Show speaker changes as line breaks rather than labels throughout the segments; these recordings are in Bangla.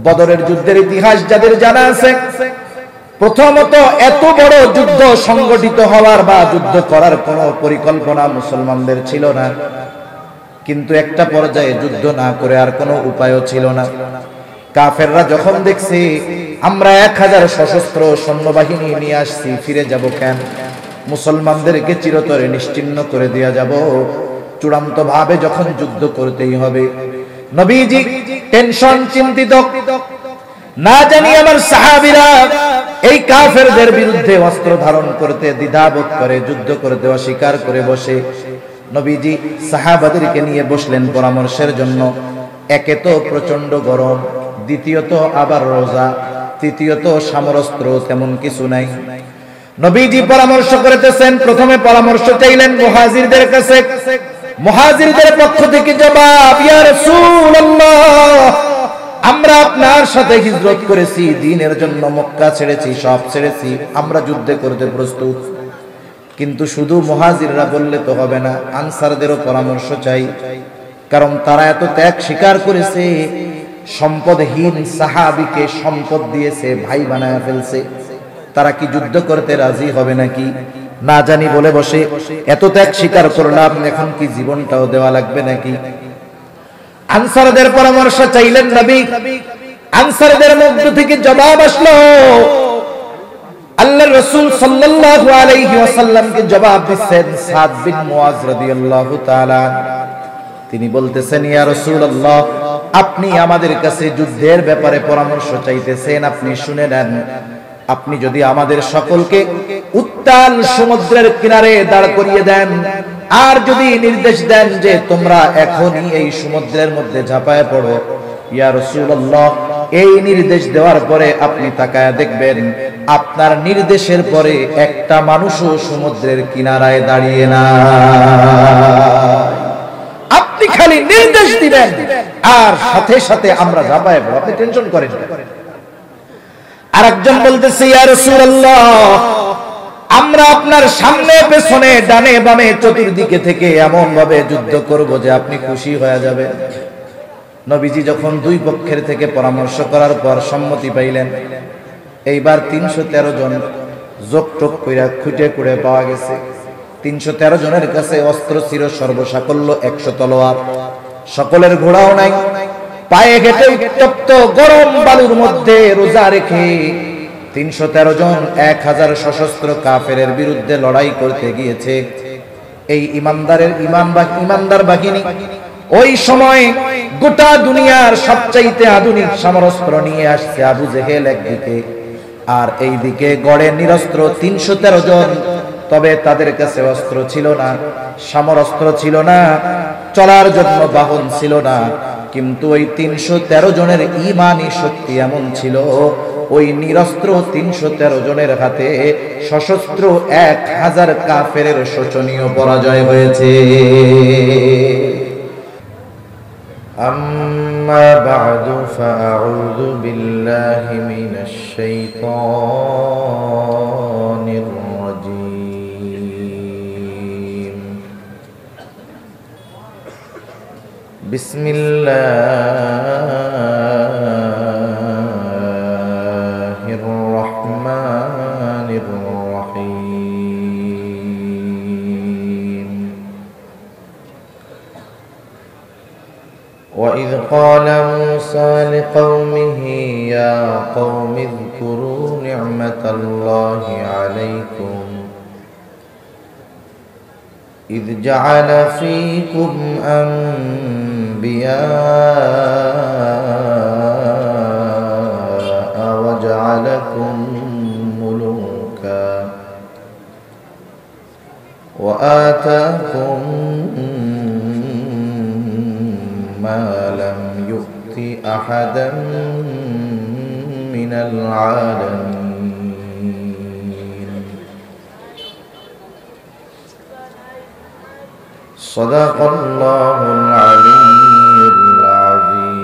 বদরের যুদ্ধের ইতিহাস যাদের জানা আছে, প্রথমত এত বড় যুদ্ধ সংগঠিত হওয়ার বা যুদ্ধ করার কোনো পরিকল্পনা মুসলমানদের ছিল না, কিন্তু একটা পর্যায়ে যুদ্ধ না করে আর কোনো উপায়ও ছিল না। কাফেররা যখন দেখছে আমরা 1000 সশস্ত্র সৈন্যবাহিনী নিয়ে আসছি, ফিরে যাব কেন, মুসলমানদেরকে চিরতরে নিশ্চিহ্ন করে দেয়া যাব, চূড়ান্ত ভাবে যখন যুদ্ধ করতেই হবে। নবীজি টেনশন, চিন্তিত, না জানি আমার সাহাবীরা এই কাফেরদের বিরুদ্ধে অস্ত্র ধারণ করতে দ্বিধাবোধ করে, যুদ্ধ করতে অস্বীকার করে বসে। নবীজি সাহাবাদেরকে নিয়ে বসলেন পরামর্শের জন্য। একে তো প্রচন্ড গরম, দ্বিতীয়ত আবার রোজা, তৃতীয়ত সামরস্ত্র তেমন কিছু নাই। নবীজি পরামর্শ করতেছেন। প্রথমে পরামর্শ চাইলেন মুহাজিরদের কাছে। মুহাজিরদের পক্ষ থেকে জবাব, ইয়া রাসূলুল্লাহ, আমরা আপনার সাথে হিজরত করেছি, দ্বীনের জন্য মক্কা ছেড়েছি, সব ছেড়েছি, আমরা যুদ্ধে করতে প্রস্তুত। কিন্তু শুধু মুহাজিররা বললে তো হবে না, আনসারদেরও পরামর্শ চাই, কারণ তারা এত ত্যাগ স্বীকার করেছে, সম্পদহীন সাহাবীকে সম্পদ দিয়েছে, ভাই বানায় ফেলছে, তারা কি যুদ্ধ করতে রাজি হবে নাকি? না জানি বলে বসে, এত ত্যাগ স্বীকার করলাম, এখন কি জীবনটাও দেওয়া লাগবে নাকি? আনসারদের পরামর্শ চাইলেন নবী। আনসারদের মধ্য থেকে জবাব আসলো, আল্লাহর রাসূল সাল্লাল্লাহু আলাইহি ওয়াসাল্লামকে জবাব দিচ্ছেন সাদ বিন মুআজ রাদিয়াল্লাহু তাআলা। তিনি বলতেছেন, ইয়া রাসূলুল্লাহ, আপনি আমাদের কাছে যুদ্ধের ব্যাপারে পরামর্শ চাইতেছেন, আপনি শুনে নেন। আপনি যদি আমাদের সকলকে উত্তাল সমুদ্রের কিনারে দাঁড় করিয়ে দেন, আর যদি নির্দেশ দেন যে তোমরা এখনই এই সমুদ্রের মধ্যে ঝাঁপায় পড়ো, ইয়া রাসূলুল্লাহ, এই নির্দেশ দেওয়ার পরে আপনি তাকায়া দেখবেন আপনার নির্দেশের পরে একটা মানুষও সমুদ্রের কিনারায় দাঁড়িয়ে না। আপনি খালি নির্দেশ দিবেন আর সাথে সাথে আমরা ঝাঁপায় পড়ব, আপনি টেনশন করেন না। আরেকজন বলতেছে, ইয়া রাসূলুল্লাহ, আমরা আপনার সামনে পেছনে ডানে বামে চতুর্দিকে থেকে এমন ভাবে যুদ্ধ করব যে আপনি খুশি হয়ে যাবেন। নবীজি যখন দুই পক্ষের থেকে পরামর্শ করার পর সম্মতি পাইলেন, এইবার 313 জন যোগটোক কইরা খুঁটে খুঁড়ে পাওয়া গেছে। 313 জনের কাছে অস্ত্র ছিল সর্বসাকল্য 100 তলোয়ার, সকলের ঘোড়াও নাই। পায়ে হেঁটে উত্তপ্ত গরম বালুর মধ্যে রোজা রেখে 313 জন 1000 সশস্ত্র কাফেরের বিরুদ্ধে লড়াই করতে গিয়েছে। এই ইমানদার বাহিনী ওই সময় গোটা দুনিয়ার সবচাইতে আধুনিক সমরাস্ত্র নিয়ে আসছে আবু জেহেল একদিকে, আর এই দিকে গড়ে নিরস্ত্র 313 জন। তবে তাদের কাছে অস্ত্র ছিল না, সমরাস্ত্র ছিল না, চলার জন্য বাহন ছিল না, কিন্তু ওই 313 জনের ঈমানি শক্তি এমন ছিল, ওই নিরস্ত্র 313 জনের হাতে সশস্ত্র 1000 কাফেরের শোচনীয় পরাজয় হয়েছে। আম্মা বা'দু ফাআউযু বিল্লাহি মিনাশ শাইতানির রাজীম। বিসমিল্লাহির রহমানির রহিম। وإذ قال موسى لقومه يا قوم اذكروا نعمة الله عليكم إذ جعل فيكم أنبياء وجعلكم ملوكا وآتاكم ما لم يؤت أحدا من العالمين. صدق الله العلي العظيم.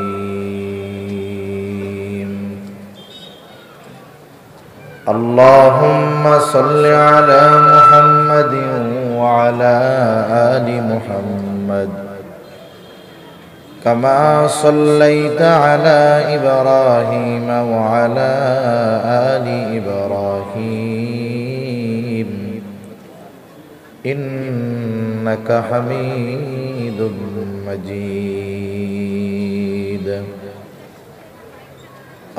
اللهم صل على محمد وعلى آل محمد كما صليت على إبراهيم وعلى آل إبراهيم إنك حميد مجيد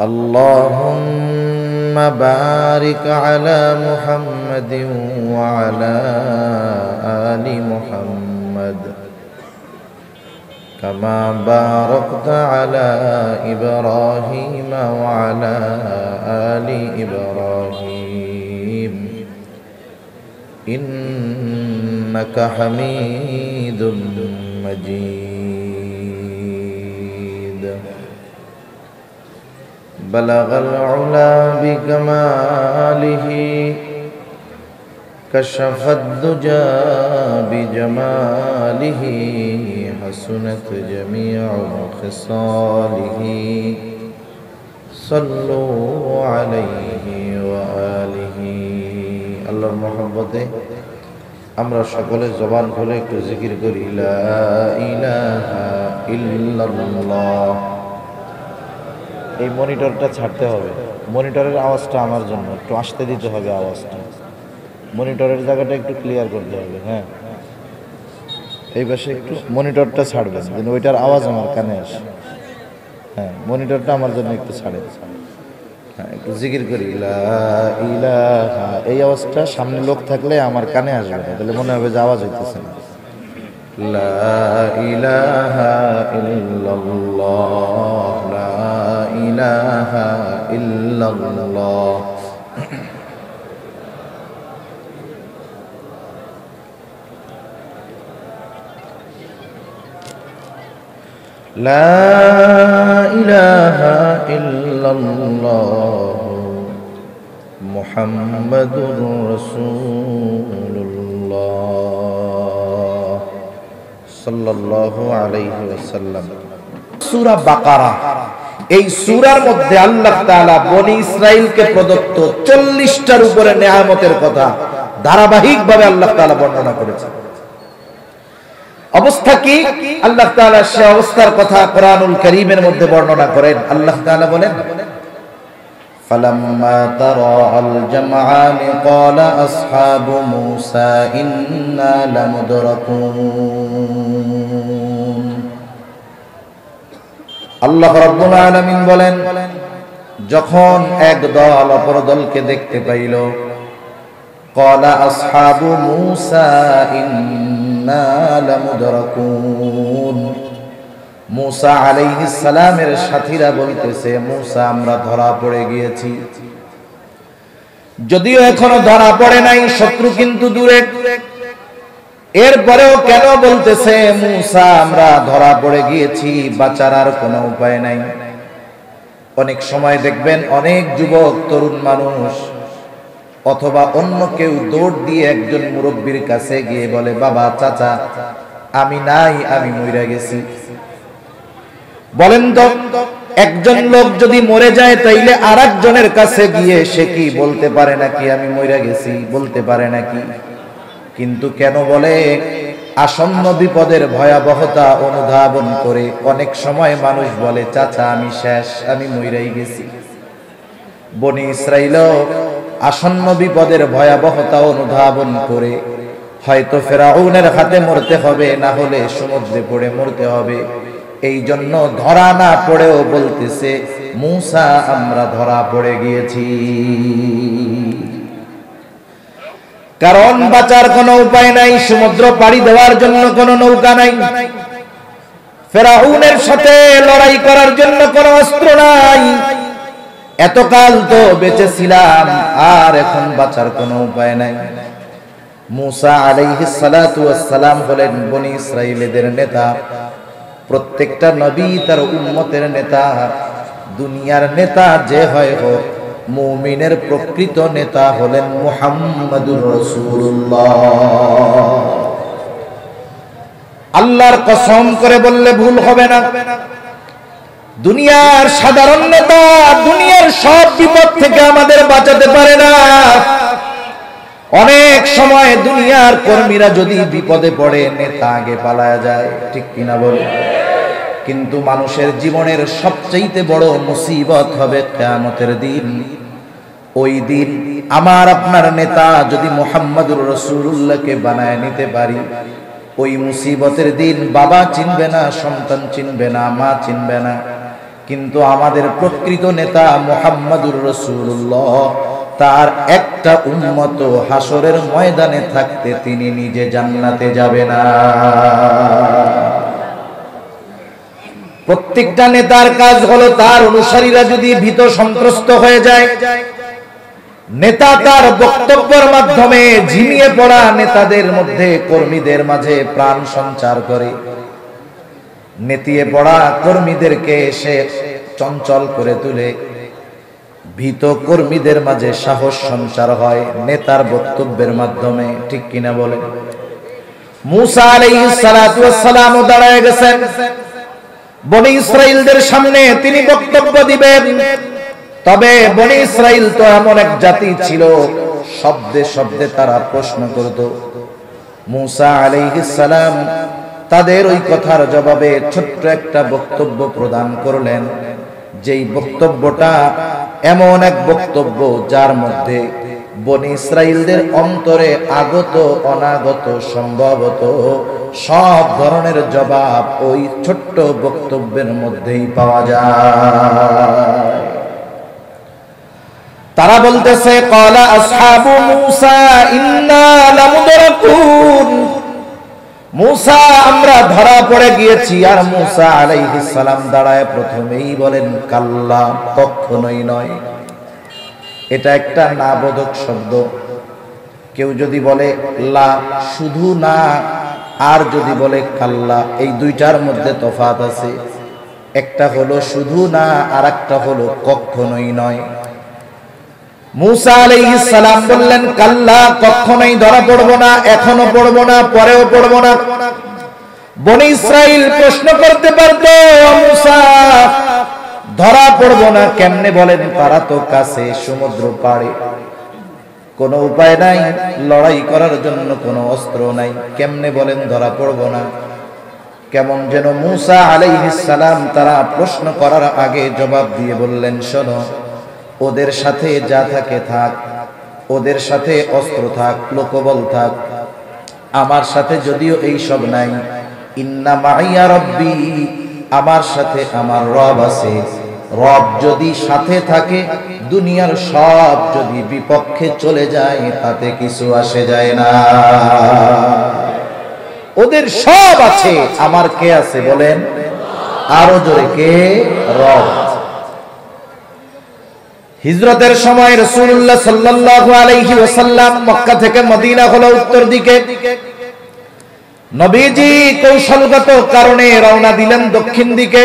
اللهم بارك على محمد وعلى آل محمد كما باركت على إبراهيم وعلى آل إبراهيم إنك حميد مجيد بلغ العلا بكماله كشف الدجى بجماله حسنت جميع خصاله صلوا عليه وآله আল্লাহর মহব্বতে আমরা সকলে জবান খুলে একটু জিকির করি লা ইলাহা ইল্লাল্লাহ। এই মনিটরটা ছাড়তে হবে, মনিটরের আওয়াজটা আমার জন্য একটু আসতে দিতে হবে, আওয়াজটা মনিটরের জায়গাটা একটু ক্লিয়ার করতে হবে। হ্যাঁ, এই পাশে একটু মনিটরটা ছাড়বেন যেন ওইটার আওয়াজ আমার কানে আসে। হ্যাঁ, মনিটরটা আমার জন্য একটু ছাড়ে। হ্যাঁ, একটু জিকির করি লা ইলাহা, এই আওয়াজটা সামনে লোক থাকলে আমার কানে আসবে না, তাহলে মনে হবে যে আওয়াজ হইতেছে না। লা ইলাহা ইল্লাল্লাহ, লা ইলাহা ইল্লাল্লাহ। لا إله إلا الله محمد رسول الله صلى الله عليه وسلم। সূরা বাকারা, এই সূরার মধ্যে আল্লাহ তাআলা বনি ইসরাইলকে প্রদত্ত 40টার উপরে নেয়ামতের কথা ধারাবাহিকভাবে আল্লাহ তাআলা বর্ণনা করেছেন। অবস্থা কি? আল্লাহ তাআলা সে অবস্থার কথা কোরআনুল কারীমের মধ্যে বর্ণনা করেন। আল্লাহ তাআলা বলেন ফালাম্মা তারাআল জামআনি ক্বালা আসহাবু মূসা ইন্না লামুদরাকুন। আল্লাহ রাব্বুল আলামিন বলেন, যখন এক দল অপর দলকে দেখতে পাইল, ক্বালা আসহাবু মূসা ইন্না লামুদরাকুন, মূসা আলাইহিস সালামের সাথীরা বলতেছে, মূসা আমরা ধরা পড়ে গিয়েছি। যদিও এখনো ধরা পড়ে নাই, শত্রু কিন্তু দূরে, এরপরেও কেন বলতেছে মূসা আমরা ধরা পড়ে গিয়েছি, বাঁচার আর কোনো উপায় নাই। অনেক সময় দেখবেন অনেক যুবক তরুণ মানুষ অথবা অন্য কেউ দৌড় দিয়ে একজন মুরব্বীর কাছে গিয়ে বলে, বাবা চাচা আমি নাই, আমি মইরা গেছি। বলেন তো, একজন লোক যদি মরে যায় তাইলে আরেকজনের কাছে গিয়ে সে কি বলতে পারে নাকি আমি মইরা গেছি? বলতে পারে নাকি? কিন্তু কেন বলে? আসন্ন বিপদের ভয়াবহতা অনুধাবন করে অনেক সময় মানুষ বলে, চাচা আমি শেষ, আমি মইরাই গেছি। বনি ইসরাইলও আসন্ন বিপদের ভয়াবহতা অনুধাবন করে হয়তো ফেরাউনের হাতে মরতে হবে, না হলে সমুদ্রে পড়ে মরতে হবে, এই জন্য ধরা না পড়েও বলতেছে মূসা আমরা ধরা পড়ে গিয়েছি। কারণ বাঁচার কোনো উপায় নাই, সমুদ্র পাড়ি দেওয়ার জন্য কোনো নৌকা নাই, ফেরাউনের সাথে লড়াই করার জন্য কোনো অস্ত্র নাই। এতকাল তো বেঁচে ছিলাম, আর এখন বাঁচার কোনো উপায় নাই। মূসা আলাইহিস সালাতু ওয়াস সালাম হলেন বনি ইসরাইলদের নেতা। প্রত্যেকটা নবী তার উম্মতের নেতা। দুনিয়ার নেতা যে হয় হোক, মুমিনের প্রকৃত নেতা হলেন মুহাম্মাদুর রাসূলুল্লাহ। আল্লাহর কসম করে বললে ভুল হবে না, দুনিয়ার সাধারণ নেতা দুনিয়ার সব বিপদ থেকে আমাদের বাঁচাতে পারে না। অনেক সময় দুনিয়ার কর্মীরা যদি বিপদে পড়ে, নেতা আগে পালায়া যায়, ঠিক কিনা বলে? কিন্তু মানুষের জীবনের সবচেয়ে বড় মুসিবত হবে কিয়ামতের দিন। ওই দিন আমার আপনার নেতা যদি মুহাম্মদুর রাসূলুল্লাহকে বানায় নিতে পারি, ওই মুসিবতের দিন বাবা চিনবে না, সন্তান চিনবে না, মা চিনবে না, কিন্তু আমাদের প্রকৃত নেতা মুহাম্মদুর রাসূলুল্লাহ, তার একটা উম্মত হাসরের ময়দানে থাকতে তিনি নিজে জান্নাতে যাবে না। প্রত্যেকটা নেতার কাজ হলো তার অনুসারীরা যদি ভীত সন্ত্রস্ত হয়ে যায়, নেতা তার বক্তব্যের মাধ্যমে ঝিমিয়ে পড়া নেতাদের মধ্যে কর্মীদের মাঝে প্রাণ সঞ্চার করে, নেতিয়ে পড়া কর্মীদেরকে সে চঞ্চল করে তুলে, ভীত কর্মীদের মাঝে সাহস সঞ্চার হয় নেতার বক্তব্যের মাধ্যমে। ঠিক কিনা বলে? মুসা আলাইহিস সালাতু ওয়াস সালাম দাঁড়ায় গেছেন বনি ইসরাইলদের সামনে, তিনি বক্তব্য দিবেন। তবে বনি ইসরাইল তো এমন এক জাতি ছিল, শব্দে শব্দে তারা প্রশ্ন করত। মুসা আলাইহিস সালাম তাদের ওই কথার জবাবে ছোট্ট একটা বক্তব্য প্রদান করলেন, যেই বক্তব্যটা এমন এক বক্তব্য যার মধ্যে বনি ইসরাইলদের অন্তরে আগত অনাগত সম্ভবত সব ধরনের জবাব ওই ছোট্ট বক্তব্যের মধ্যেই পাওয়া যায়। তারা বলতেছে, ক্বালা আসহাবু মূসা ইন্না লামুদরাকুন, মূসা আমরা ধরা পড়ে গিয়েছি। আর মূসা আলাইহিস সালাম দাঁড়ায় প্রথমেই বলেন, কাল্লা, কখনোই নয়। এটা একটা নাবোধক শব্দ। কেউ যদি বলে লা, শুধু না, আর যদি বলে কাল্লা, এই দুইটার মধ্যে তফাৎ আছে। একটা হলো শুধু না, আর একটা হলো কখনোই নয়। মূসা আলাইহিস সালাম বললেন, কাল্লা, কখনোই ধরা পড়ব না, এখনো পড়ব না, পরেও পড়ব না। বনি ইসরাইল প্রশ্ন করতে পারতো, মূসা ধরা পড়ব না কেমনে বলেন? তারা তো কাছে, সমুদ্র পাড়ে, কোনো উপায় নাই, লড়াই করার জন্য কোনো অস্ত্র নাই, কেমনে বলেন ধরা পড়ব না? কেমন যেন মূসা আলাইহিস সালাম তারা প্রশ্ন করার আগে জবাব দিয়ে বললেন, শোনো, ওদের সাথে যা থাকে থাক, ওদের সাথে অস্ত্র থাক, লোকবল থাক, আমার সাথে যদিও এই সব নাই, ইন্না মাইয়া রব্বি, আমার সাথে আমার রব আছে। রব যদি সাথে থাকে, দুনিয়ার সব যদি বিপক্ষে চলে যায়, তাতে কিছু আসে যায় না। ওদের সব আছে, আমার কে আছে বলেন? আরো জোরে, কে? রব। হিজরতের সময় রাসূলুল্লাহ সাল্লাল্লাহু আলাইহি ওয়াসাল্লাম মক্কা থেকে মদিনা হলো উত্তর দিকে। নবীজি কৌশলগত কারণে রওনা দিলেন দক্ষিণ দিকে।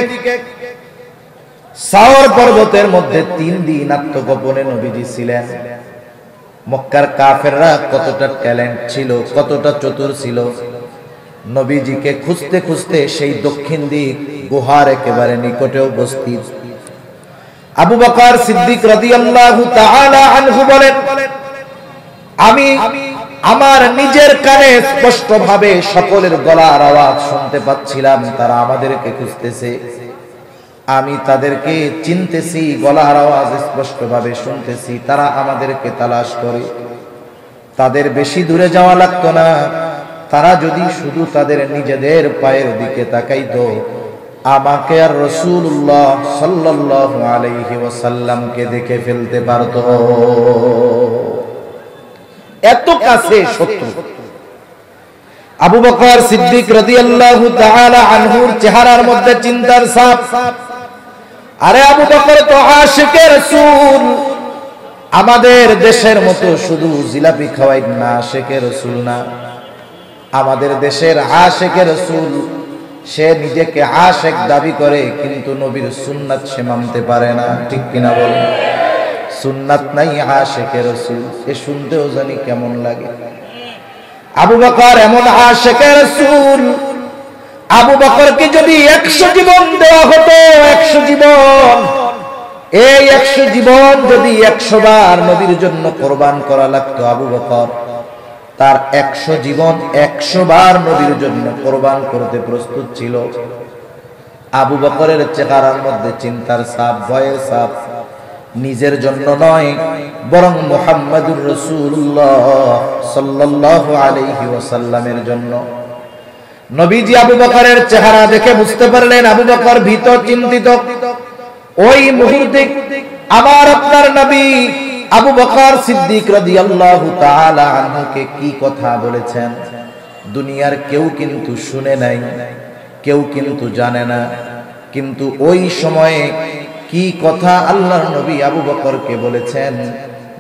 সাওর পর্বতের মধ্যে 3 দিন আত্মগোপনে নবীজি ছিলেন। মক্কার কাফেররা কতটা ট্যালেন্ট ছিল, কতটা চতুর ছিল, নবীজিকে খুঁজতে খুঁজতে সেই দক্ষিণ দিক গুহার একেবারে নিকটে উপস্থিত। আবু বকর সিদ্দিক রাদিয়াল্লাহু তাআলা আনহু বলেন, আমি আমার নিজের কানে স্পষ্টভাবে সকলের গলার আওয়াজ শুনতে পাচ্ছিলাম, তারা আমাদেরকে খুঁজতেছে। আমি তাদেরকে চিনতেছি, গলার আওয়াজ স্পষ্টভাবে শুনতেছি, তারা আমাদেরকে তালাশ করে। তাদের বেশি দূরে যাওয়া লাগতো না, তারা যদি শুধু তাদের নিজেদের পায়ের দিকে তাকাইতো, আমাকে আর রাসূলুল্লাহ সাল্লাল্লাহু আলাইহি ওয়াসাল্লামকে দেখে ফেলতে পারত। এত কাছে শত্রু। আবু বকর সিদ্দিক রাদিয়াল্লাহু তাআলা আনহুর চেহারার মধ্যে চিন্তার ছাপ। আরে আবু বকর তো আশিকে রাসূল, আমাদের দেশের মতো শুধু জিলাপি খাওয়াই না, আশিকে রাসূল না। আমাদের দেশের আশিকে রাসূল, সে নিজেকে আশিক দাবি করে, কিন্তু নবীর সুন্নাত সে মানতে পারে না। ঠিক কিনা বলেন? সুন্নাত নাই, আশিকে রাসূল, এ শুনতেও জানি কেমন লাগে। আবু বকর এমন আশিকে রাসূল, আবু বকরকে যদি 100 জীবন দেওয়া হতো, 100 জীবন, এই 100 জীবন যদি 100 বার নবীর জন্য কোরবান করা লাগতো, আবু বকর তার 100 জীবন 100 বার নবীর জন্য কোরবান করতে প্রস্তুত ছিল। আবু বকরের চেহারার মধ্যে চিন্তার ছাপ, ভয়ের ছাপ, নিজের জন্য নয় বরং মুহাম্মাদুর রাসূলুল্লাহ সাল্লাল্লাহু আলাইহি ওয়াসাল্লামের জন্য। নবীজি আবু বকরের চেহারা দেখে বুঝতে পারলেন আবু বকর ভীত, চিন্তিত। ওই মুহূর্তে আমার আপনার নবী আবু বকর সিদ্দিক রাদিয়াল্লাহু তাআলা আনহুকে কি কথা বলেছেন দুনিয়ার কেউ কিন্তু শুনে নাই, কেউ কিন্তু জানে না। কিন্তু ওই সময়ে কি কথা আল্লাহর নবী আবু বকরকে বলেছেন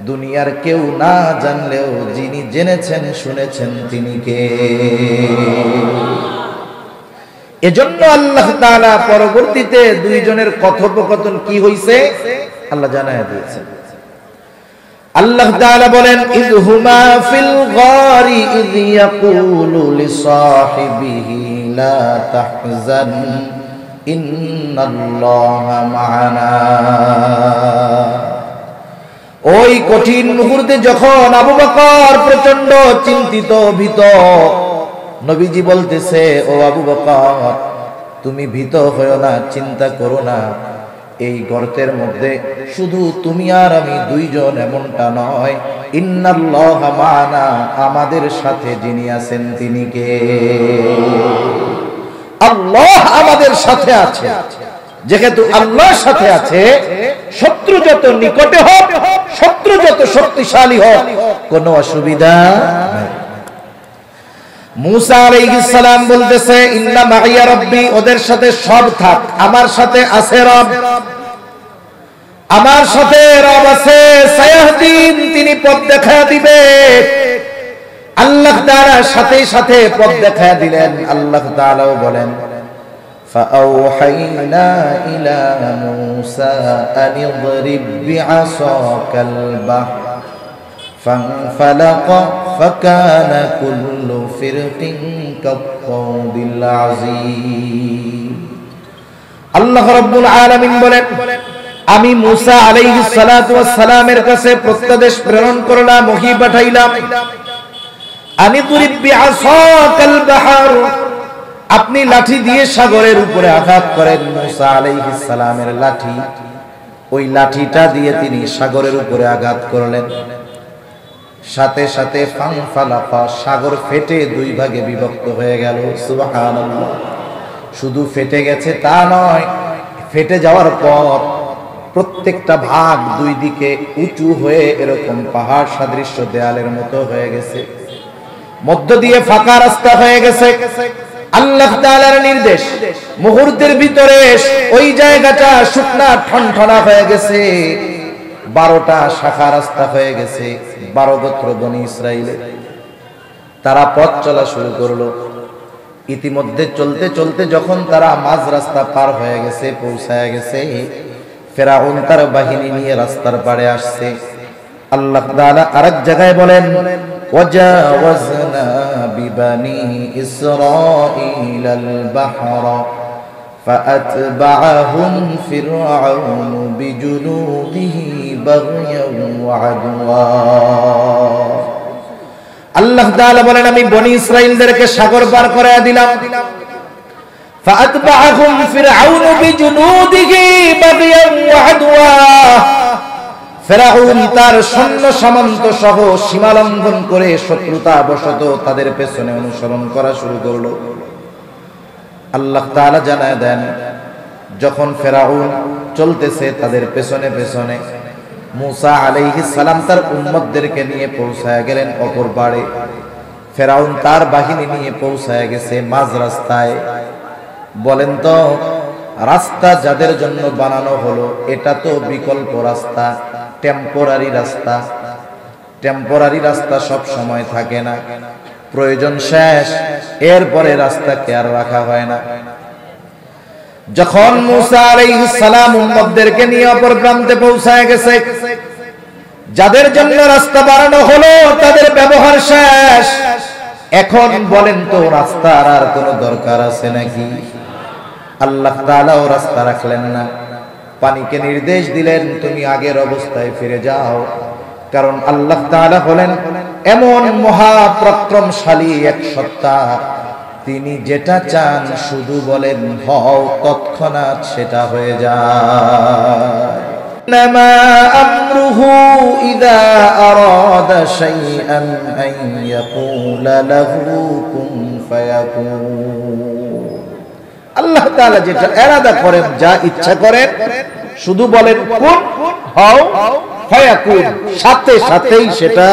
দুনিয়ার কেউ না জানলেও যিনি জেনেছেন, শুনেছেন তিনি কে? এজন্য আল্লাহ তাআলা পরবর্তীতে দুইজনের কথোপকথন কি হইছে আল্লাহ জানায়া দিয়েছেন। আল্লাহ তাআলা বলেন ইযহুমা ফিল গারি ইয ইয়াকুলু লিসাহিবিহি লা তাহজান ইন্নাল্লাহা মা'ানা। ওই কঠিন মুহূর্তে যখন আবু বকর প্রচন্ড চিন্তিত, ভীত, নবীজি বলতেছে ও আবু বকর তুমি ভীত হয়ো না, চিন্তা করো না। এই গর্তের মধ্যে শুধু তুমি আর আমি দুইজন এমনটা নয়, ইন্নাল্লাহা মা'ানা, আমাদের সাথে যিনি আছেন তিনি কে? আল্লাহ আমাদের সাথে আছে। যেহেতু আল্লাহর সাথে আছে, শত্রু যত নিকটে হোক, শত্রু যত শক্তিশালী হোক, কোনো অসুবিধা নাই। মুসা আলাইহিস সালাম বলতেছে ইন্না মাইয়া রাব্বি, ওদের সাথে সব থাক, আমার সাথে আছে রব, আমার সাথে রব আছে, সায়াহদিন, তিনি পথ দেখায়া দিবে। আল্লাহ তাআলা সাথে সাথে পথ দেখায়া দিলেন। আল্লাহ তাআলাও বলেন ফাআওহাইনা ইলা মুসা আন ইদরিব বিআসাকাল বাহর ফানফালাকা ফাকানা কুল্লু ফিরকিন কাত-তাউদিল আযীম। আল্লাহ রাব্বুল আলামিন বলেন আমি মুসা আলাইহিস সালাতু ওয়াস সালামের কাছে প্রত্যাদেশ প্রেরণ করলাম, ওহী পাঠাইলাম, আনিদরিব বিআসাকাল বাহর, আপনি লাঠি দিয়ে সাগরের উপরে আঘাত করেন। মুসা আলাইহিস সালামের লাঠি, ওই লাঠিটা দিয়ে তিনি সাগরের উপরে আঘাত করলেন। সাথে সাথে ফানফালাকা, সাগর ফেটে দুই ভাগে বিভক্ত হয়ে গেল। সুবহানাল্লাহ। শুধু ফেটে গেছে তা নয়, ফেটে যাওয়ার পর প্রত্যেকটা ভাগ দুই দিকে উঁচু হয়ে এরকম পাহাড় সাদৃশ্য দেয়ালের মতো হয়ে গেছে, মধ্য দিয়ে ফাঁকা রাস্তা হয়ে গেছে। আল্লাহ তাআলার নির্দেশ, মুহূর্তের ভিতরে ওই জায়গাটা শুকনা ঠনঠনা হয়ে গেছে। 12টা শাখা রাস্তা হয়ে গেছে 12 গোত্র বনি ইসরাইলের। তারা পথ চলা শুরু করলো। ইতিমধ্যে চলতে চলতে যখন তারা মাঝ রাস্তা পার হয়ে গেছে, পৌঁছায় গেছে, ফেরাউন তার বাহিনী নিয়ে রাস্তার পাড়ে আসছে। আল্লাহ তাআলা আরেক জায়গায় বলেন ওয়াজাওয়াজনা বিবানি ইসরাঈলাল বাহরা ফাআতবাআহুম ফিরআউন বিজুনুদিহি বাগয়ান ওয়া আদওয়া। আল্লাহ তাআলা বলেন আমি বনি ইসরাইলদেরকে সাগর পার করায়া দিলাম। ফাআতবাআহুম ফিরআউন বিজুনুদিহি বাগয়ান ওয়া আদওয়া। ফেরাউন তার সৈন্য সামন্ত সহ সীমা লঙ্ঘন করে শত্রুতা বশত তাদের পেছনে অনুসরণ করা শুরু করলো। আল্লাহ তাআলা জানায় দেন যখন ফেরাউন চলতেছে তাদের পেছনে পেছনে, মুসা আলাইহিস সালাম তার উম্মতদেরকে নিয়ে পৌঁছায় গেলেন অপর পাড়ে। ফেরাউন তার বাহিনী নিয়ে পৌঁছায় গেছে মাঝ রাস্তায়। বলেন তো, রাস্তা যাদের জন্য বানানো হলো এটা তো বিকল্প রাস্তা, টেম্পোরারি রাস্তা। টেম্পোরারি রাস্তা সব সময় থাকে না, প্রয়োজন শেষ, এরপরে রাস্তাকে আর রাখা হয় না। যখন মুসা আলাইহিস সালাম উম্মতদেরকে নিয়ে অপর প্রান্তে পৌঁছায় গেছে, যাদের জন্য রাস্তা বানানো হলো তাদের ব্যবহার শেষ। এখন বলেন তো রাস্তার আর কোনো দরকার আছে নাকি? আল্লাহ তাআলাও রাস্তা রাখলেন না, পানিকে নির্দেশ দিলেন তুমি আগের অবস্থায় ফিরে যাও। কারণ আল্লাহ তাআলা হলেন এমন মহাপরাক্রমশালী এক সত্তা, তিনি যেটা চান শুধু বলেন হও, তৎক্ষণাৎ সেটা হয়ে যায়। ইন্নামা আমরুহু ইযা আরাদা শাইআন আন ইয়াকুলা লাহু কুন ফায়াকুন। আল্লাহ তাআলা যেটা ইরাদা করেন, যা ইচ্ছা করেন, শুধু বলেন কুন, হও, ফায়াকুন, সাথে সাথেই সেটা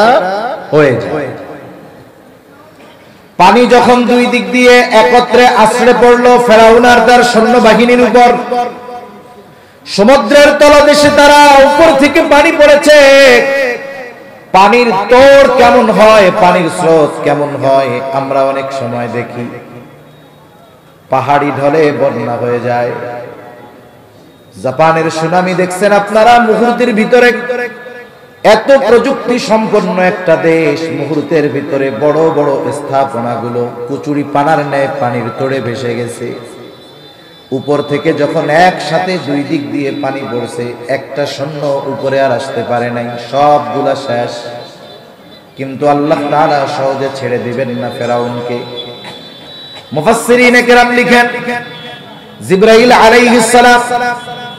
হয়ে যায়। পানি যখন দুই দিক দিয়ে একত্রে আছড়ে পড়লো ফেরাউন আর তার সৈন্যবাহিনীর উপর, সমুদ্রের তলদেশে তারা উপর থেকে পানি পড়েছে। পানির তোড় কেমন হয়, পানির স্রোত কেমন হয় আমরা অনেক সময় দেখি। পাহাড়ি ঢলে বন্যা হয়ে যায়। জাপানের সুনামি দেখছেন আপনারা, মুহূর্তের ভিতরে, এত প্রযুক্তি সম্পন্ন একটা দেশ, মুহূর্তের ভিতরে বড় বড় স্থাপনাগুলো কুচুরি পানার ন্যায় পানির তোড়ে ভেসে গেছে। উপর থেকে যখন একসাথে দুই দিক দিয়ে পানি পড়ছে, একটা সৈন্য উপরে আর আসতে পারে নাই, সবগুলা শেষ। কিন্তু আল্লাহ তাআলা সহজে ছেড়ে দিবেন না ফেরাউনকে। মুফাসসিরিনে কেরাম লিখেন, জিবরাইল আলাইহিস সালাম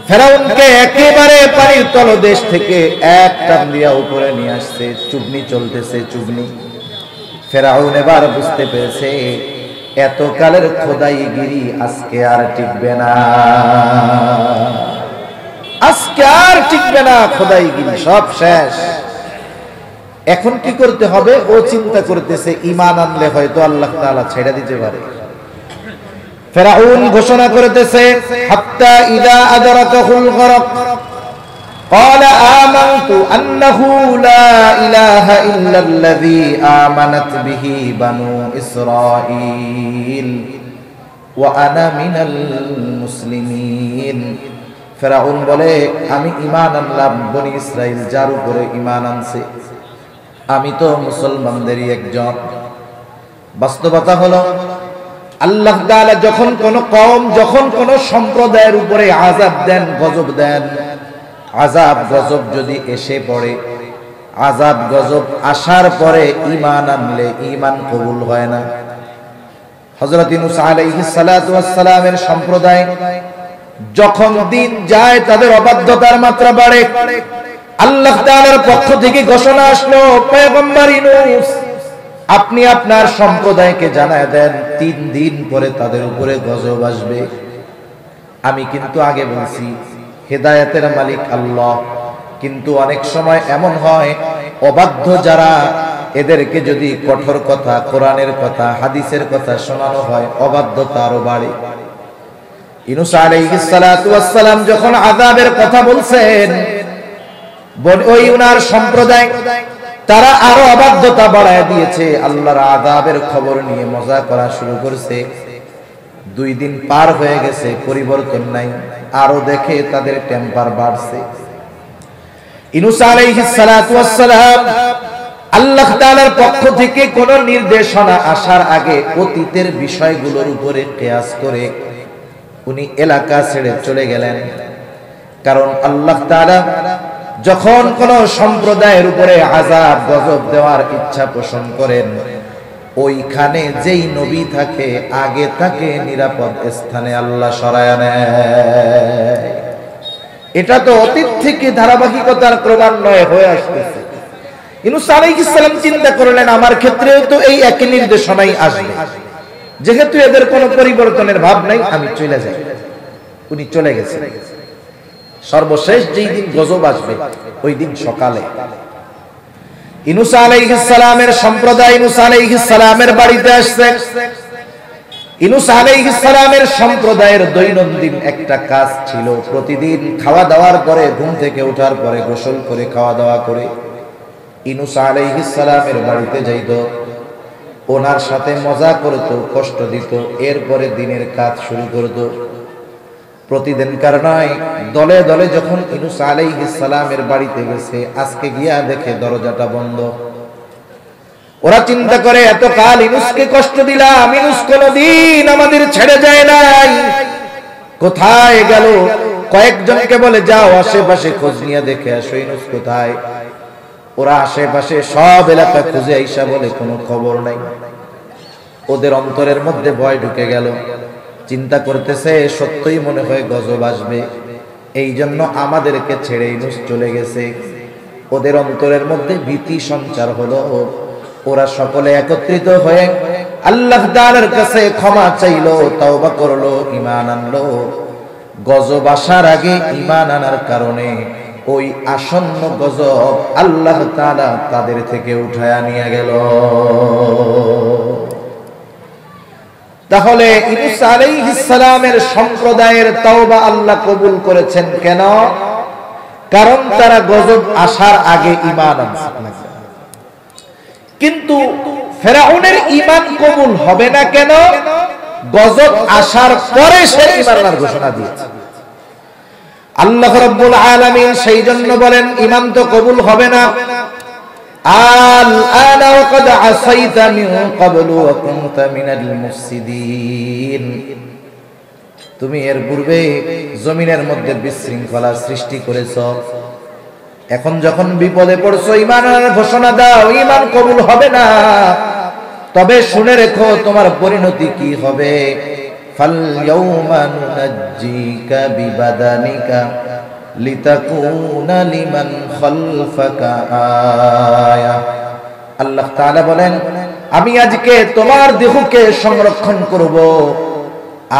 ফেরাউনকে একেবারে পানির তলদেশ থেকে এক টান দিয়া উপরে নিয়ে আসছে। চুবনি চলতেছে, চুবনি। ফেরাউন এবার বুঝতে পেরেছে এতকালের খোদাইগিরি আজকে আর টিকবে না, আজকে আর টিকবে না, খোদাইগিরি সব শেষ। এখন কি করতে হবে ও চিন্তা করতেছে, ঈমান আনলে হয়তো আল্লাহ তাআলা ছেড়ে দিতে পারে। ফেরাউন ঘোষণা করতেছে, হাত্তা ইযা আদরাকাহুল গরক قال آمنت أنه لا إله إلا الذي آمنت به بنو إسرائيل وأنا من المسلمين। ফেরাউন বলে, আমি ঈমান আনলাম বনি ইসরাইল যার উপরে ঈমান আনছে, আমি তো মুসলমানদেরই একজন। বাস্তবতা হলো আল্লাহ তাআলা যখন কোন কওম, যখন কোন সম্প্রদায়ের উপরে আযাব দেন, গজব দেন, আযাব গজব যদি এসে পড়ে, আযাব গজব আসার পরে ঈমান আনলে ঈমান কবুল হয় না। হযরত ইউনূস আলাইহিস সালাতু ওয়াস সালামের সম্প্রদায় যখন দিন যায়, তাদের অবাধ্যতার মাত্রা বাড়ে। আল্লাহ তাআলার পক্ষ থেকে ঘোষণা আসলো, পয়গম্বর ইউনূস আপনি আপনার সম্প্রদায়কে জানায় দেন 3 দিন পরে তাদের উপরে গজব আসবে। আমি কিন্তু আগে বলছি হেদায়েতের মালিক আল্লাহ, কিন্তু অনেক সময় এমন হয় অবাধ্য যারা, এদেরকে যদি কঠোর কথা, কোরআনের কথা, হাদিসের কথা শোনানো হয়, অবাধ্যতা আরো বাড়ে। ইউনূস আলাইহিস সালাতু ওয়াস সালাম যখন আযাবের কথা বলছেন, ওই উনার সম্প্রদায় তারা আরো অবাধ্যতা বাড়ায় দিয়েছে, আল্লাহর আযাবের খবর নিয়ে মজা করা শুরু করছে। 2 দিন পার হয়ে গেছে, পরিবর্তন নাই, আরো দেখে তাদের টেম্পার বাড়ছে। ইউনূস আলাইহিস সালাতু ওয়াস সালাম আল্লাহ তাআলার পক্ষ থেকে কোন নির্দেশনা আসার আগে অতীতের বিষয়গুলোর উপরে কিয়াস করে উনি এলাকা ছেড়ে চলে গেলেন। কারণ আল্লাহ তাআলা যখন কোন সম্প্রদায়ের উপরে আযাব গজব দেওয়ার ইচ্ছা পোষণ করেন, ওইখানে যেই নবী থাকে আগে তাকে নিরাপদ স্থানে আল্লাহ সরায় নেয়। এটা তো অতীত থেকে ধারাবাহিকতার ক্রমান্বয়ে হয়ে আসতেছে। ইউনূস আলাইহিস সালাম চিন্তা করলেন, আমার ক্ষেত্রেও তো এই একই নির্দেশনাই আসবে, যেহেতু এদের কোনো পরিবর্তনের ভাব নাই, আমি চলে যাই। উনি চলে গেছেন। সর্বশেষ যেই দিন গজব আসবে ওই দিন সকালে ইউনূস আলাইহিস সালামের সম্প্রদায় ইউনূস আলাইহিস সালামের বাড়িতে আসছে। ইউনূস আলাইহিস সালামের সম্প্রদায়ের দৈনন্দিন একটা কাজ ছিল, প্রতিদিন খাওয়া দাওয়ার পরে, ঘুম থেকে ওঠার পরে গোসল করে খাওয়া দাওয়া করে ইউনূস আলাইহিস সালামের বাড়িতে যাইত, ওনার সাথে মজা করত, কষ্ট দিত, এরপরে দিনের কাজ শুরু করত। প্রতিদিনকার নয়, দলে দলে যখন ইউনূস আলাইহিস সালামের বাড়িতে গেছে, আজকে গিয়া দেখে দরজাটা বন্ধ। ওরা চিন্তা করে, এত কাল ইউনূসকে কষ্ট দিলাম, ইউনূস কোনদিন আমাদের ছেড়ে যায় নাই, কোথায় গেল? কয়েকজনকে বলে, যাও আশেপাশে খোঁজ নিয়ে দেখে আসো ইউনূস কোথায়। ওরা আশেপাশে সব এলাকা খুঁজে আইসা বলে, কোনো খবর নাই। ওদের অন্তরের মধ্যে ভয় ঢুকে গেল, চিন্তা করতেছে সত্যই মনে হয় গজব আসবে, এই জন্য আমাদেরকে ছেড়ে ইউনূস চলে গেছে। ওদের অন্তরের মধ্যে ভীতি সঞ্চার হলো। ওরা সকলে একত্রিত হয়ে আল্লাহ তাআলার কাছে ক্ষমা চাইলো, তওবা করলো, ঈমান আনলো। গজব আসার আগে ঈমান আনার কারণে ওই আসন্ন গজব আল্লাহ তাআলা তাদের থেকে উঠায়া নিয়ে গেল। তাহলে ইউনূস আলাইহিস সালামের সম্প্রদায়ের তওবা আল্লাহ কবুল করেছেন কেন? কারণ তারা গজব আসার আগে ঈমান আনছে। কিন্তু ফেরাউনের ঈমান কবুল হবে না কেন? গজব আসার পরে সে ঈমান আনার ঘোষণা দিয়েছে। আল্লাহ রাব্বুল আলামিন সেই জন্য বলেন ঈমান তো কবুল হবে না। আল আনা ওয়াকাদ আসাইতা মিন ক্বাবলু ওয়া কুনতা মিনাল মুফসিদিন। তুমি এর পূর্বে জমিনের মধ্যে বিশৃঙ্খলা সৃষ্টি করেছো, এখন যখন বিপদে পড়ছো ঈমানের ঘোষণা দাও, ঈমান কবুল হবে না। তবে শুনে রেখো তোমার পরিণতি কি হবে। ফাল ইয়াউমা নুনাজ্জিকা বিবাদানিকা লিতাকুনা লিমান খালফাকা আয়া। আল্লাহ তাআলা বলেন আমি আজকে তোমার দেহকে সংরক্ষণ করব।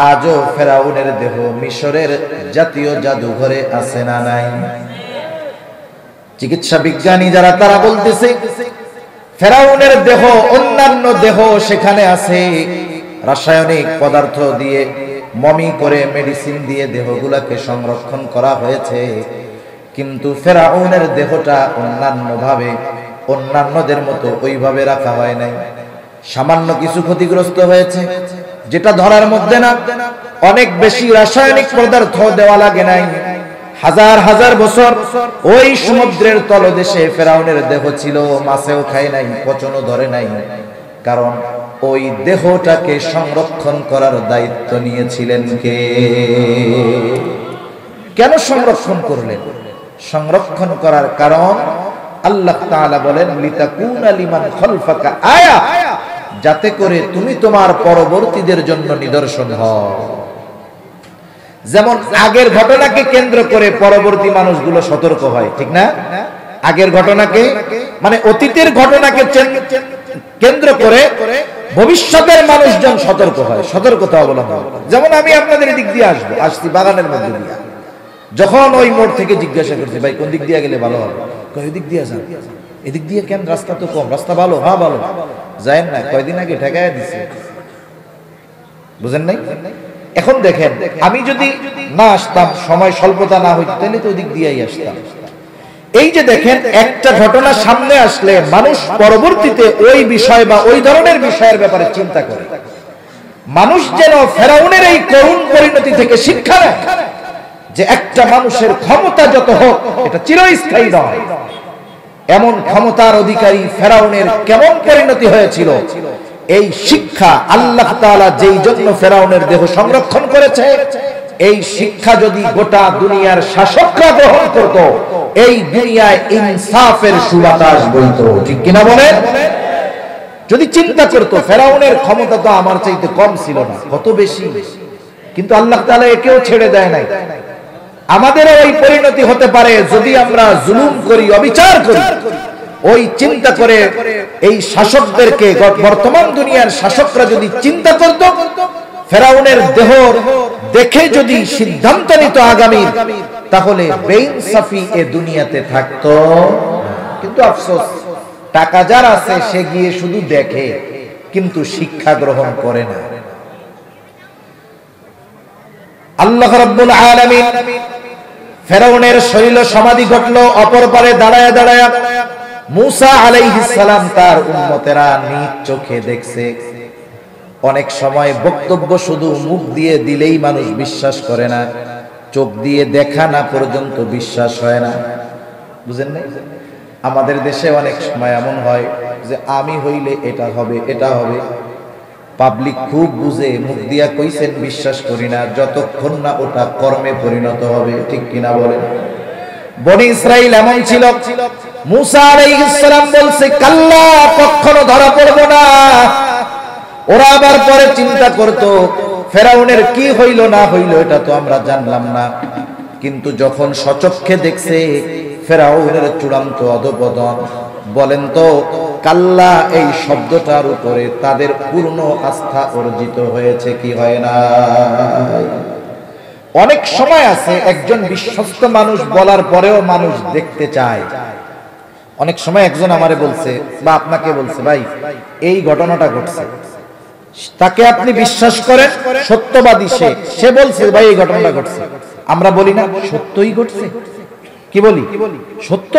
আজও ফেরাউনের দেহ মিশরের জাতীয় জাদুঘরে আছে না নাই? চিকিৎসা বিজ্ঞানী যারা তারা বলতেছে ফেরাউনের দেহ অন্যান্য দেহ সেখানে আছে, রাসায়নিক পদার্থ দিয়ে মমি করে মেডিসিন দিয়ে দেহগুলোকে সংরক্ষণ করা হয়েছে, কিন্তু ফেরাউনের দেহটা অন্যান্যভাবে অন্যান্যদের মতো ওইভাবে রাখা হয় নাই। সামান্য কিছু ক্ষতিগ্রস্ত হয়েছে, যেটা ধরার মধ্যে না, অনেক বেশি রাসায়নিক পদার্থ দেওয়া লাগে নাই। হাজার হাজার বছর ওই সমুদ্রের তলদেশে ফেরাউনের দেহ ছিল, মাছেও খায় নাই, পচনও ধরে নাই, কারণ ওই দেহটাকে সংরক্ষণ করার দায়িত্ব নিয়েছিলেন কে? কেন সংরক্ষণ করলেন? সংরক্ষণ করার কারণ আল্লাহ তাআলা বলেন লিতাকুনা লিমান খালফাকা আয়া, যাতে করে তুমি তোমার পরবর্তীদের জন্য নিদর্শন হও। যেমন আগের ঘটনাকে কেন্দ্র করে পরবর্তী মানুষগুলো সতর্ক হয়, ঠিক না? আগের ঘটনাকে মানে অতীতের ঘটনাকে কেন্দ্র করে ভবিষ্যতের মানুষজন সতর্ক হয়, সতর্কতা অবলম্বন। যেমন আমি আপনাদের দিক দিয়ে আসছি বাগানের মধ্যে দিয়ে, যখন ওই মোড় থেকে জিজ্ঞাসা করছি ভাই কোন দিক দিয়ে গেলে ভালো হবে, কয় দিক দিয়ে যান। এদিক দিয়ে কেন? রাস্তা তো কম। রাস্তা ভালো? হ্যাঁ ভালো। যায়েন না, কয়দিন আগে ঠেকায় দিছে, বুঝেন নাই? এখন দেখেন, আমি যদি না আসতাম, সময় স্বল্পতা না হইতো, তাহলে তো ওদিক দিয়েই আসতাম। এই যে দেখেন, একটা ঘটনা সামনে আসলে মানুষ পরবর্তীতে ওই বিষয় বা ওই ধরনের বিষয়ের ব্যাপারে চিন্তা করে। মানুষ যেন ফেরাউনের এই করুণ পরিণতি থেকে শিক্ষা নেয় যে একটা মানুষের ক্ষমতা যত হোক এটা চিরস্থায়ী নয়। এমন ক্ষমতার অধিকারী ফেরাউনের কেমন পরিণতি হয়েছিল, এই শিক্ষা আল্লাহ তাআলা যেই জন্য ফেরাউনের দেহ সংরক্ষণ করেছে, এই শিক্ষা যদি গোটা দুনিয়ার শাসকরা গ্রহণ করত, এই দুনিয়ায় ইনসাফের সুবাতাস বইতো, ঠিক কিনা বলেন? যদি চিন্তা করতো ফেরাউনের ক্ষমতা তো আমার চাইতে কম ছিল না, কত বেশি, কিন্তু আল্লাহ তাআলা একেও ছেড়ে দেয় নাই। আমাদেরও এই পরিণতি হতে পারে যদি আমরা জুলুম করি, অবিচার করি। ওই চিন্তা করে এই শাসকদেরকে, বর্তমান দুনিয়ার শাসকরা যদি চিন্তা করত, ফেরাউনের দেহ দেখে যদি সিদ্ধান্ত নিত আগামী, তাহলে বেইনসাফি এ দুনিয়াতে থাকতো। কিন্তু আফসোস, টাকা যার আছে সে গিয়ে শুধু দেখে, কিন্তু শিক্ষা গ্রহণ করে না। আল্লাহ রাব্বুল আলামিন ফেরাউনের শরীর সমাধি ঘটলো, অপর পারে দাঁড়ায়া দাঁড়ায়া মুসা আলাইহিস সালাম তার উম্মতেরা নিজ চোখে দেখছে। অনেক সময় বক্তব্য শুধু মুখ দিয়ে দিলেই মানুষ বিশ্বাস করে না, চোখ দিয়ে দেখা না পর্যন্ত বিশ্বাস হয় না, বুঝেন না? আমাদের দেশে অনেক সময় এমন হয় যে আমি হইলে এটা হবে, এটা হবে। পাবলিক খুব বুঝে, মুখ দিয়া কইছেন বিশ্বাস করি না, যতক্ষণ না ওটা কর্মে পরিণত হবে, ঠিক কিনা বলেন? বনি ইসরাইল এমন ছিল, মুসা আলাইহিস সালাম বলছে কাল্লা, কখনো ধরা পড়বো না। ওরা আবার পরে চিন্তা করত ফেরাউনের কি হইল না হইল এটা তো আমরা জানলাম না, কিন্তু যখন সচক্ষে দেখছে ফেরাউনের চূড়ান্ত অধঃপতন, বলেন তো কাল্লা এই শব্দটার উপরে তাদের পূর্ণ আস্থা অর্জিত হয়েছে কি হয় না? অনেক সময় আছে একজন বিশ্বস্ত মানুষ বলার পরেও মানুষ দেখতে চায়। অনেক সময় একজন আমারে বলছে বা আপনাকে বলছে, ভাই এই ঘটনাটা ঘটছে, তাকে আপনি বিশ্বাস করেন, সত্যবাদী সে বলছে ভাই এই ঘটনাটা ঘটছে, আমরা বলি না সত্যই ঘটছে, কি বলি সত্য,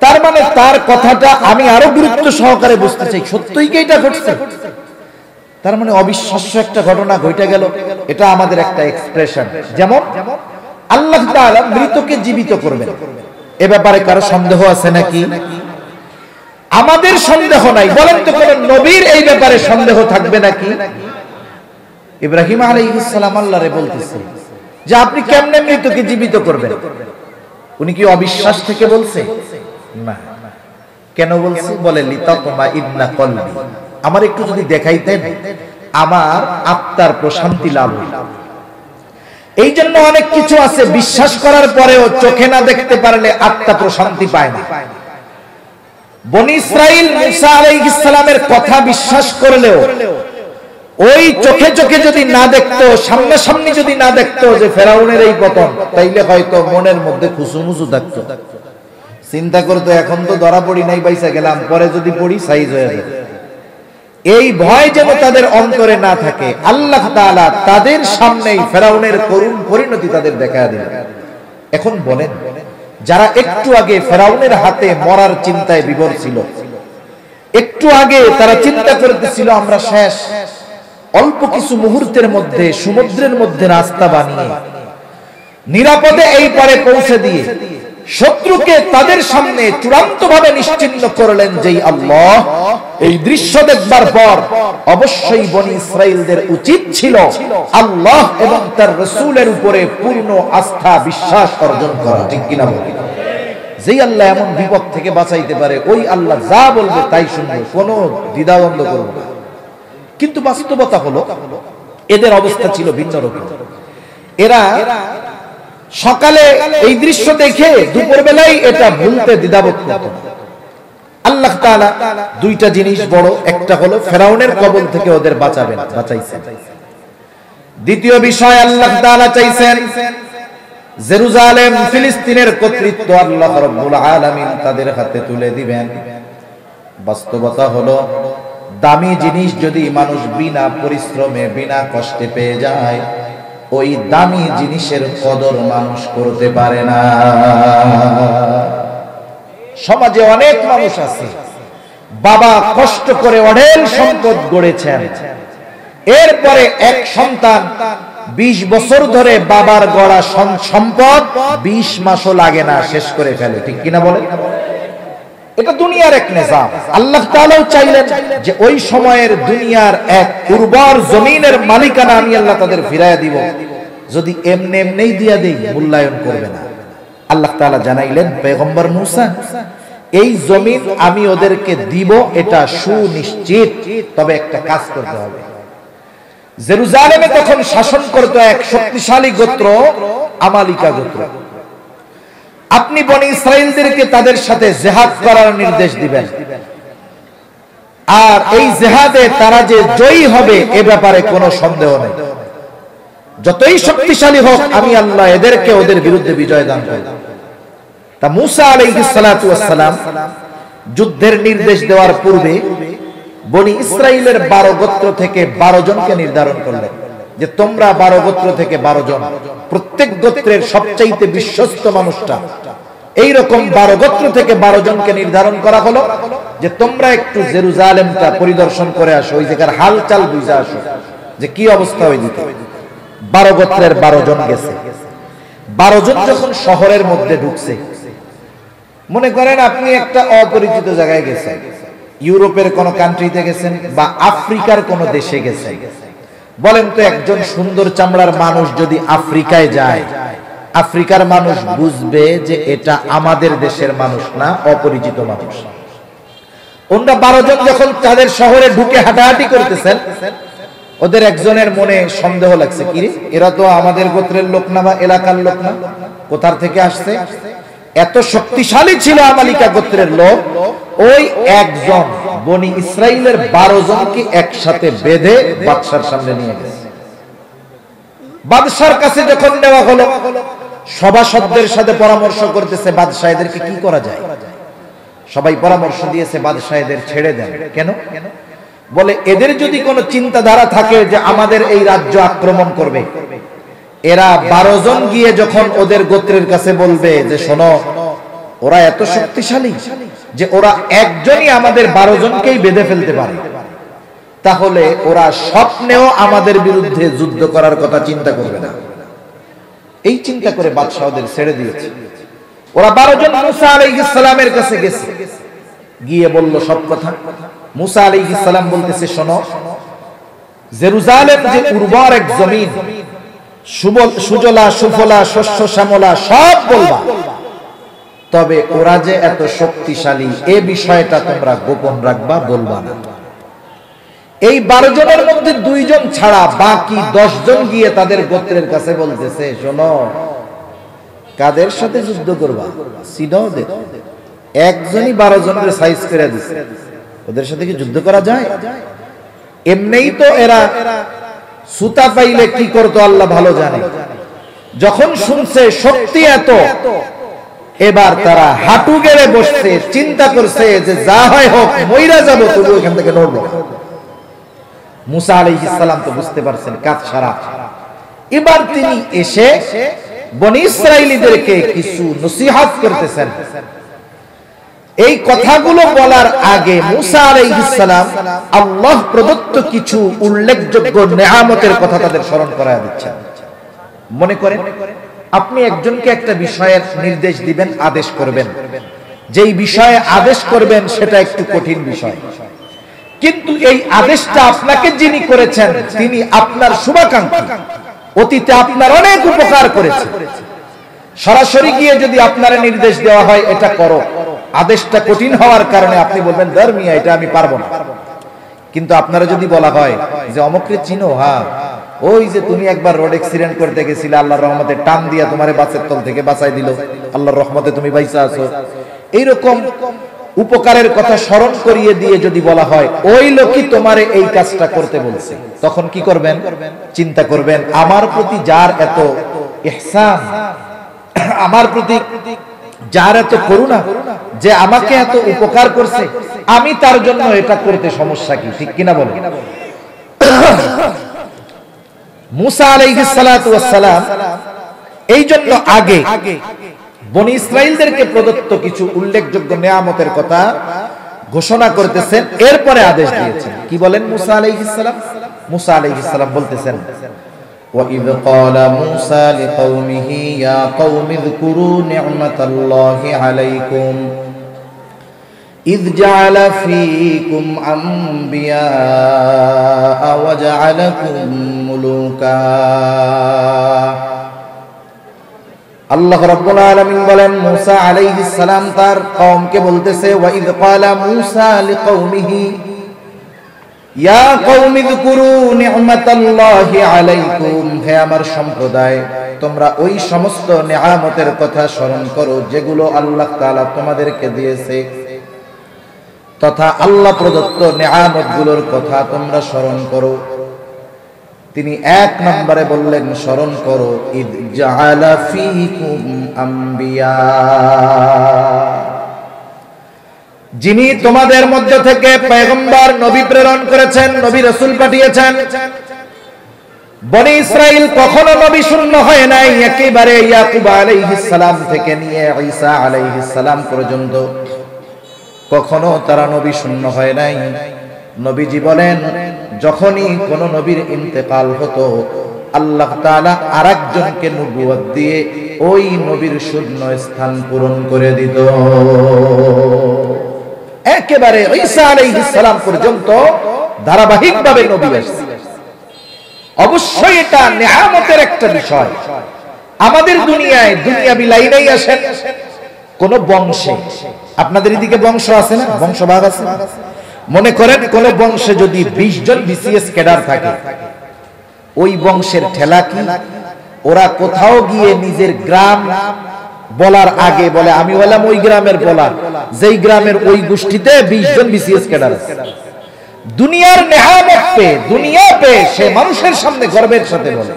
তার মানে তার কথাটা আমি আরো গুরুত্ব সহকারে বুঝতে চাই, সত্যই কি এটা ঘটছে, তার মানে অবিশ্বাস্য একটা ঘটনা ঘটে গেল, এটা আমাদের একটা এক্সপ্রেশন। যেমন আল্লাহ তাআলা মৃতকে জীবিত করবেন, এ ব্যাপারে কারো সন্দেহ আছে নাকি? আমাদের সন্দেহ নাই, বলেন তো কোন নবীর এই ব্যাপারে সন্দেহ থাকবে নাকি? ইব্রাহিম আলাইহিস সালাম আল্লাহরে বলতেছে যে আপনি কেমনে মৃতকে জীবিত করবেন, উনি কি অবিশ্বাস থেকে বলছে? না। কেন বলছে? বলে লিতাতমা ইবনা কলবি, আমার একটু যদি দেখাইতেন আমার আত্মার প্রশান্তি লাভ হইল। এই জন্য অনেক কিছু আছে বিশ্বাস করার পরেও চোখে না দেখতে পারলে আত্মা প্রশান্তি পায় না। বনি ইসরাইল মুসা আলাইহিস সালামের কথা বিশ্বাস করলেও ওই চোখে চোখে যদি না দেখতো, সামনাসামনি যদি না দেখতো যে ফেরাউনের এই পতন, তাইলে হয়তো মনের মধ্যে খুশুমুসু থাকতো, চিন্তা করতো এখন তো ধরা পড়ি নাই, বাইসা গেলাম, পরে যদি পড়ি সাইজ হয়ে যাবে। এই ভয় যেন তাদের অন্তরে না থাকে, আল্লাহ তাআলা তাদের সামনেই ফেরাউনের করুণ পরিণতি তাদের দেখায় দিলেন। এখন বলেন, যারা একটু আগে ফেরাউনের হাতে মরার চিন্তায় বিভোর ছিল, একটু আগে তারা চিন্তা করতেছিল আমরা শেষ, অল্প কিছু মুহূর্তের মধ্যে সমুদ্রের মধ্যে রাস্তা বানিয়ে নিরাপদে এই পারে পৌঁছে দিয়ে শত্রুকে তাদের সামনে চূড়ান্ত ভাবে নিশ্চিহ্ন করলেন যেই আল্লাহ, এই দৃশ্য দেখবার পর অবশ্যই বনি ইসরাইলদের উচিত ছিল আল্লাহ এবং তার রাসূলের উপরে পূর্ণ আস্থা বিশ্বাস অর্জন করা, ঠিক কিনা বলি? যেই আল্লাহ এমন বিপদ থেকে বাঁচাইতে পারে, ওই আল্লাহ যা বলবে তাই শুনবে, কোনো দ্বিধাদ্বন্দ্ব করবে না। কিন্তু বাস্তবতা হলো এদের অবস্থা ছিল ভিন্ন রকম। এরা সকালে এই দৃশ্য দেখে দুপুর বেলায় এটা ভুলতে দ্বিধাবোধ করত। আল্লাহ তাআলা দুইটা জিনিস বড়, একটা হলো ফেরাউনের কবল থেকে ওদের বাঁচাইছেন। দ্বিতীয় বিষয় আল্লাহ তাআলা চাইছেন জেরুজালেম ফিলিস্তিনের কর্তৃত্ব আল্লাহ রাব্বুল আলামিন তাদের হাতে তুলে দিবেন। বাস্তবতা হলো দামি জিনিস যদি মানুষ বিনা পরিশ্রমে বিনা কষ্টে পেয়ে যায়, ওই দামি জিনিসের কদর মানুষ করতে পারে না। সমাজে অনেক মানুষ আছে বাবা কষ্ট করে অঢেল সম্পদ গড়েছেন, এরপরে এক সন্তান 20 বছর ধরে বাবার গড়া সম্পদ 20 মাসও লাগে না শেষ করে ফেলে, ঠিক কিনা বলে? এটা দুনিয়ার এক নিজাম। আল্লাহ তাআলাও চাইলেন যে ওই সময়ের দুনিয়ার এক উর্বর জমিনের মালিকানা আমি আল্লাহ তাদের ফিরাইয়া দিব, যদি এমনি এমনিই দিয়া দেই মূল্যায়ন করবে না। আল্লাহ তাআলা জানাইলেন পয়গম্বর মূসা, এই জমিন আমি ওদেরকে দিব, এটা সুনিশ্চিত, তবে একটা কাজ করতে হবে। জেরুজালেমে তখন শাসন করত এক শক্তিশালী গোত্র, আমালিকা গোত্র। আপনি বনি ইসরাইলদেরকে তাদের সাথে জিহাদ করার নির্দেশ দিবেন, আর এই জিহাদে তারা যে জয়ী হবে এ ব্যাপারে কোনো সন্দেহ নেই। যতই শক্তিশালী হোক আমি আল্লাহ এদেরকে ওদের বিরুদ্ধে বিজয় দান করব। তা মূসা আলাইহিস সালাতু ওয়াস সালাম যুদ্ধের নির্দেশ দেওয়ার পূর্বে বনি ইসরাইলের 12 গোত্র থেকে 12 জনকে নির্ধারণ করলেন যে তোমরা 12 গোত্র থেকে 12 জন, প্রত্যেক গোত্রের সবচাইতে বিশ্বস্ত মানুষটা, এই রকম 12 গোত্র থেকে 12 জনকে নির্ধারণ করা হলো যে তোমরা একটু জেরুজালেমটা পরিদর্শন করে আসো, ওই জায়গার হালচাল বুঝে আসো যে কি অবস্থা হয়ে যেত। 12 গোত্রের 12 জন গেছে। 12 জন যখন শহরের মধ্যে ঢুকছে, মনে করেন আপনি একটা অপরিচিত জায়গায় গেছেন, ইউরোপের কোন কান্ট্রিতে গেছেন বা আফ্রিকার কোন দেশে গেছেন। বলেন তো একজন সুন্দর চামড়ার মানুষ যদি আফ্রিকায় যায়, আফ্রিকার মানুষ বুঝবে যে এটা আমাদের দেশের মানুষ না, অপরিচিত মানুষ। ওরা 12 জন যখন তাদের শহরে ঢুকে হাঁটাহাঁটি করতেছেন, ওদের একজনের মনে সন্দেহ লাগছে, কি রে, এরা তো আমাদের গোত্রের লোক না বা এলাকার লোক না, কোথা থেকে আসছে? এত শক্তিশালী ছিল আমালিকা গোত্রের লোক, ওই একজন বনি ইসরাইলের 12 জনকে একসাথে বেঁধে বাদশার সামনে নিয়ে গেছে। বাদশার কাছে যখন নেওয়া হলো, সভাসদদের সাথে পরামর্শ করতেছে বাদশা এদেরকে কি করা যায়। সবাই পরামর্শ দিয়েছে বাদশা এদের ছেড়ে দেন। কেন? বলে এদের যদি কোনো চিন্তাধারা থাকে যে আমাদের এই রাজ্য আক্রমণ করবে, এরা 12 জন গিয়ে যখন ওদের গোত্রের কাছে বলবে যে শোনো, ওরা এত শক্তিশালী যে ওরা একজনই আমাদের 12 জনকেই বেঁধে ফেলতে পারে, তাহলে ওরা স্বপ্নেও আমাদের বিরুদ্ধে যুদ্ধ করার কথা চিন্তা করবে না। এই চিন্তা করে বাদশা ওদের ছেড়ে দিয়েছে। ওরা 12 জন মুসা আলাইহিস সালামের কাছে গেছে, গিয়ে বলল সব কথা। মুসা আলাইহিস সালাম বলতেছে শোনো, জেরুজালেম যে উর্বর এক জমিন, সুজলা সুফলা শস্য শ্যামলা সব বলবা, তবে ওরা যে এত শক্তিশালী এ বিষয়টা তোমরা গোপন রাখবা, বলবা না। এই 12 জনের মধ্যে 2 জন ছাড়া বাকি 10 জন গিয়ে তাদের গোত্রের কাছে বলতেছে শোনো, কাদের সাথে যুদ্ধ করবা সিনাও দে। একজনই 12 জনের সাইজ করে দিছে, ওদের সাথে কি যুদ্ধ করা যায়? এমনিই তো এরা সুতা পাইলে কি করতো আল্লাহ ভালো জানে। যখন শুনছে শক্তি এত, এবার তারা হাঁটু গেড়ে বসছে, চিন্তা করছে যে যা হয় হোক, মইরা যাব তবু এখান থেকে নড়বো না। মুসা আলাইহিস সালাম তো বুঝতে পারছেন কাজ সারা। এবার তিনি এসে বনি ইসরাইলীদেরকে কিছু নসিহত করতেছেন। এই কথাগুলো বলার আগে মুসা আলাইহিস সালাম আল্লাহ প্রদত্ত কিছু উল্লেখযোগ্য নেয়ামতের কথা তাদের স্মরণ করায় দিচ্ছেন। মনে করেন আপনি একজনকে একটা বিষয়ের নির্দেশ দিবেন, আদেশ করবেন, যেই বিষয়ে আদেশ করবেন সেটা একটু কঠিন বিষয়, কিন্তু এই আদেশটা আপনাকে যিনি করেছেন তিনি আপনার শুভাকাঙ্ক্ষী, অতীতে আপনার অনেক উপকার করেছে। সরাসরি গিয়ে যদি আপনার নির্দেশ দেওয়া হয় এটা করো, আদেশটা কঠিন হওয়ার কারণে আপনি বলবেন ধর্মিয়া এটা আমি পারবো না। কিন্তু আপনারা যদি বলা হয় যে অমুকরে চিনো, হ্যাঁ ওই যে তুমি একবার রোড অ্যাক্সিডেন্ট করতে গেছিলে, আল্লাহর রহমতে টান দিয়া তোমারে বাসের তল থেকে বাঁচাই দিল, আল্লাহর রহমতে তুমি বাইসা আছো, এইরকম উপকারের কথা স্মরণ করিয়ে দিয়ে যদি বলা হয় ওই লোকই তোমারে এই কাজটা করতে বলছে, তখন কি করবেন? চিন্তা করবেন আমার প্রতি যার এত ইহসান, আমার প্রতি যার এত করুণা, যে আমাকে এত উপকার করছে, আমি তার জন্য এটা করতে সমস্যা কি? ঠিক কিনা বলেন? মুসা আলাইহিস সালাতু ওয়াস সালাম এই জন্য আগে বনি ইসরাইলদেরকে প্রদত্ত কিছু উল্লেখযোগ্য নিয়ামতের কথা ঘোষণা করতেছেন, এরপরে আদেশ দিয়েছেন। কি বলেন মুসা আলাইহিস সালাম? মুসা আলাইহিস সালাম বলতেছেন وَإِذْ قَالَ مُوسَى لِقَوْمِهِ يَا قَوْمِ اذْكُرُوا نِعْمَةَ اللَّهِ عَلَيْكُمْ إِذْ جَعَلَ فِيكُمْ أَنْبِيَاءَ وَجَعَلَكُمْ مُلُوكًا। আল্লাহ রাব্বুল আলামিন বলেন মুসা আলাইহিস সালাম তার কওমকে বলতেছে ওয়াইদ ক্বালা মুসা লিকওমিহি ইয়া কওমি যকুরু নি'মাতাল্লাহি আলাইকুম, হে আমার সম্প্রদায় তোমরা ওই সমস্ত নিয়ামতের কথা স্মরণ করো যেগুলো আল্লাহ তাআলা তোমাদেরকে দিয়েছে, তথা আল্লাহ প্রদত্ত নিয়ামতগুলোর কথা তোমরা স্মরণ করো। তিনি 1 নম্বরে বললেন স্মরণ করো ইদ জাআলা ফীকুম আম্বিয়া, যিনি তোমাদের মধ্য থেকে পয়গম্বর নবী প্রেরণ করেছেন, নবী রাসূল পাঠিয়েছেন। বনি ইসরাইল কখনো নবী শূন্য হয় নাই, একেবারে ইয়াকুব আলাইহিস সালাম থেকে নিয়ে ঈসা আলাইহিস সালাম পর্যন্ত কখনো তারা নবী শূন্য হয় নাই। নবীজি বলেন যখনই কোন নবীর ইন্তেকাল হতো আল্লাহ তাআলা আরেকজনকে নবুয়ত দিয়ে ওই নবীর শূন্য স্থান পূরণ করে দিত। একেবারে ঈসা আলাইহিস সালাম পর্যন্ত ধারাবাহিকভাবে নবী আসছে। অবশ্যই এটা নিয়ামতের একটা বিষয়। আমাদের দুনিয়ায় দুনিয়াবি লাইনেই আসেন, কোন বংশে, আপনাদের এদিকে বংশ আছে না, বংশভাগ আছে, মনে করেন কোন বংশে যদি 20 জন বিসিএস ক্যাডার থাকে, ওই বংশের ঠেলা কি, ওরা কোথাও গিয়ে নিজের গ্রাম বলার আগে বলে আমি হলাম ওই গ্রামের বলার, যেই গ্রামের ওই গোষ্ঠীতে 20 জন বিসিএস ক্যাডার আছে। দুনিয়ার নেয়ামত পেয়ে, দুনিয়া পেয়ে সে মানুষের সামনে গর্বের সাথে বলে,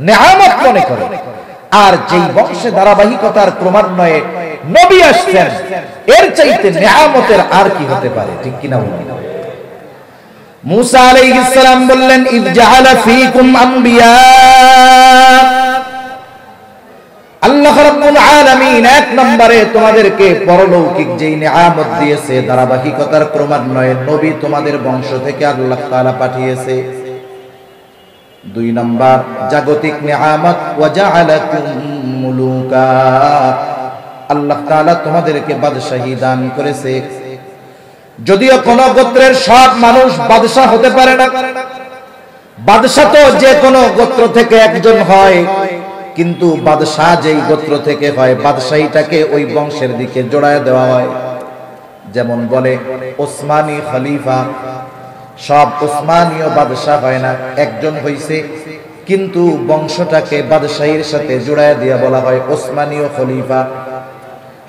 নেয়ামত মনে করে। আর যেই বংশে ধারাবাহিকতার ক্রমান্বয়ে নবী আসছেন, এর চাইতে নেয়ামতের আর কি হতে পারে, ঠিক কিনা বলেন? মুসা আলাইহিস সালাম বললেন ইয জাআলা ফীকুম আম্বিয়া, আল্লাহ রাব্বুল আলামিন এক নম্বরে তোমাদেরকে পরলৌকিক যেই নিয়ামত দিয়েছে, ধারাবাহিকতার ক্রমান্বয়ে নবী তোমাদের বংশ থেকে আল্লাহ তাআলা পাঠিয়েছে। 2 নম্বর জাগতিক নিয়ামত ওয়া জাআলাকুম মুলুকা, আল্লাহ তাআলা তোমাদেরকে বাদশাহী দান করেছে। যদিও কোন গোত্রের সব মানুষ বাদশাহ হতে পারে না, বাদশাহ তো যে কোনো গোত্র থেকে একজন হয়, কিন্তু বাদশাহ যেই গোত্র থেকে হয় বাদশাহীটাকে ওই বংশের দিকে জোড়ায় দেওয়া হয়। যেমন বলে ওসমানী খলিফা, সব ওসমানীয় বাদশাহ হয় না, একজন হইছে, কিন্তু বংশটাকে বাদশাহীর সাথে জোড়ায় দিয়ে বলা হয় ওসমানীয় খলিফা।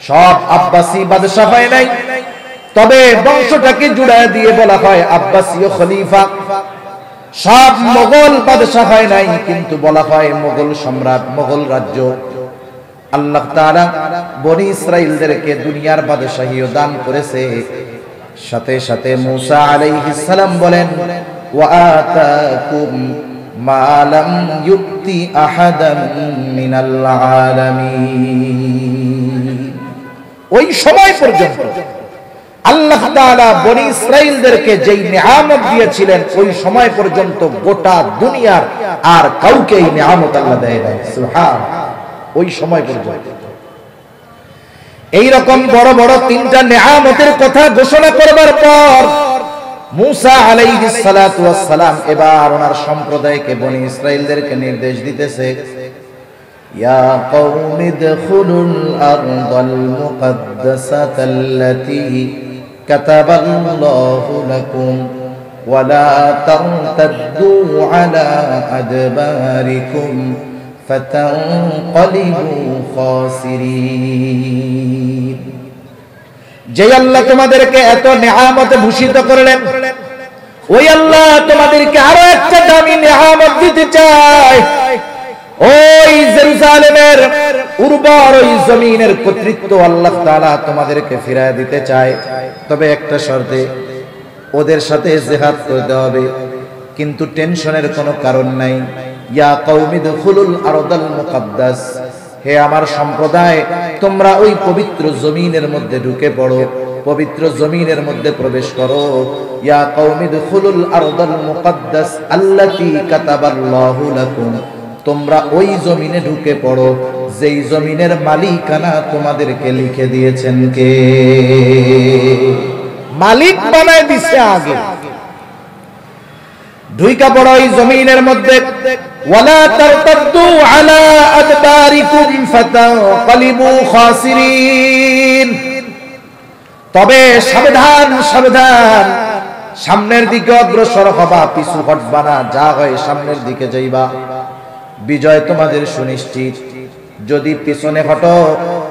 সব আব্বাসী বাদশাহ হয় নাই, তবে বংশটাকে জোড়ায় দিয়ে বলা হয় আব্বাসীয় খলিফা। সব মোগল বাদশাহ হয় নাই, কিন্তু বলা হয় মোগল সম্রাট, মোগল রাজ্য। আল্লাহ তাআলা বনি ইসরাইলদেরকে দুনিয়ার বাদশাহীও দান করেছে। সাথে সাথে মুসা আলাইহিস সালাম বলেন ওয়া আতাকুম মা লাম ইউতি আহাদাম মিনাল আলামিন। ওই সময় পর্যন্ত আল্লাহ তাআলা বনি ইসরাইলদেরকে যেই নিয়ামত দিয়েছিলেন, ওই সময় পর্যন্ত গোটা দুনিয়ার আর কাউকে এই নিয়ামত আল্লাহ দেয় নাই। সুবহানাল্লাহ। ওই সময় পর্যন্ত এই রকম বড় বড় 3টা নিয়ামতের কথা ঘোষণা করবার পর মুসা আলাইহিস সালাতু ওয়াস সালাম এবার ওনার সম্প্রদায়কে বনি ইসরাইলদেরকে নির্দেশ দিতেছে, ইয়া কওমি দখুলুল আরদাল মুকদ্দাসাতাল্লাতী কাতাবাল্লাহু লাকুম ওয়া লা তারতাদ্দু আলা আদবারিকুম ফাতানকালিবু খাসিরিন। যে আল্লাহ তোমাদেরকে এত নিয়ামতে ভূষিত করলেন, ওই আল্লাহ তোমাদেরকে আরো একটা দামি নিয়ামত দিতে চায়। ওই জেরুজালেমের উর্বর ওই জমিনের কর্তৃত্ব আল্লাহ তাআলা তোমাদেরকে ফিরিয়ে দিতে চায়, তবে একটা শর্তে, ওদের সাথে জিহাদ করতে হবে। কিন্তু টেনশনের কোনো কারণ নাই। ইয়া কওমি দুখুলুল আরদাল মুকদ্দাস, হে আমার সম্প্রদায়, তোমরা ওই পবিত্র জমিনের মধ্যে ঢুকে পড়ো, পবিত্র জমিনের মধ্যে প্রবেশ করো। ইয়া কওমি দুখুলুল আরদাল মুকদ্দাস আল্লাতী কাতাবাল্লাহু লাকুম, তোমরা ওই জমিনে ঢুকে পড়ো যেই জমিনের মালিকানা তোমাদেরকে লিখে দিয়েছেন কে? মালিক বানায় দিছে আগে। ঢুইকা পড়ো ওই জমিনের মধ্যে। ওয়ালা তারতাদ্দু আলা আদবারিকুম ফাতানকালিবু খাসিরিন, তবে সাবধান সাবধান, সামনের দিকে অগ্রসর হবা, পিছু হটবা না, যা হয় সামনের দিকে যাইবা, বিজয় তোমাদের সুনিশ্চিত। যদি পিছনে হটো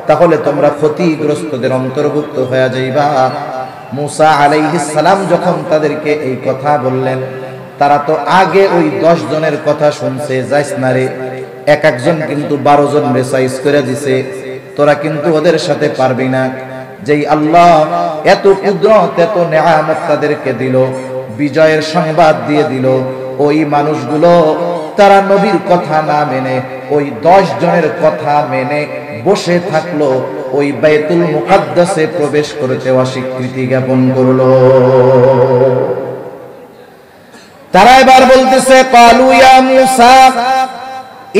তাহলে তোমরা ক্ষতিগ্রস্তদের অন্তর্ভুক্ত হয়ে যাইবা। মুসা আলাইহিস সালাম যখন তাদেরকে এই কথা বললেন, তারা তো আগে ওই 10 জনের কথা শুনছে, যাইস না রে, এক একজন কিন্তু 12 জন রেসাইজ করে দিছে, তোরা কিন্তু ওদের সাথে পারবি না। যেই আল্লাহ এত কুদরত এত নিয়ামত তাদেরকে দিল, বিজয়ের সংবাদ দিয়ে দিল, ওই মানুষগুলো তারা নবীর কথা না মেনে ওই 10 জনের কথা মেনে বসে থাকলো, ওই বাইতুল মুকাদ্দাসে প্রবেশ করতে অস্বীকৃতি জ্ঞাপন করলো। তারা এবার বলতেছে, ক্বালু ইয়া মূসা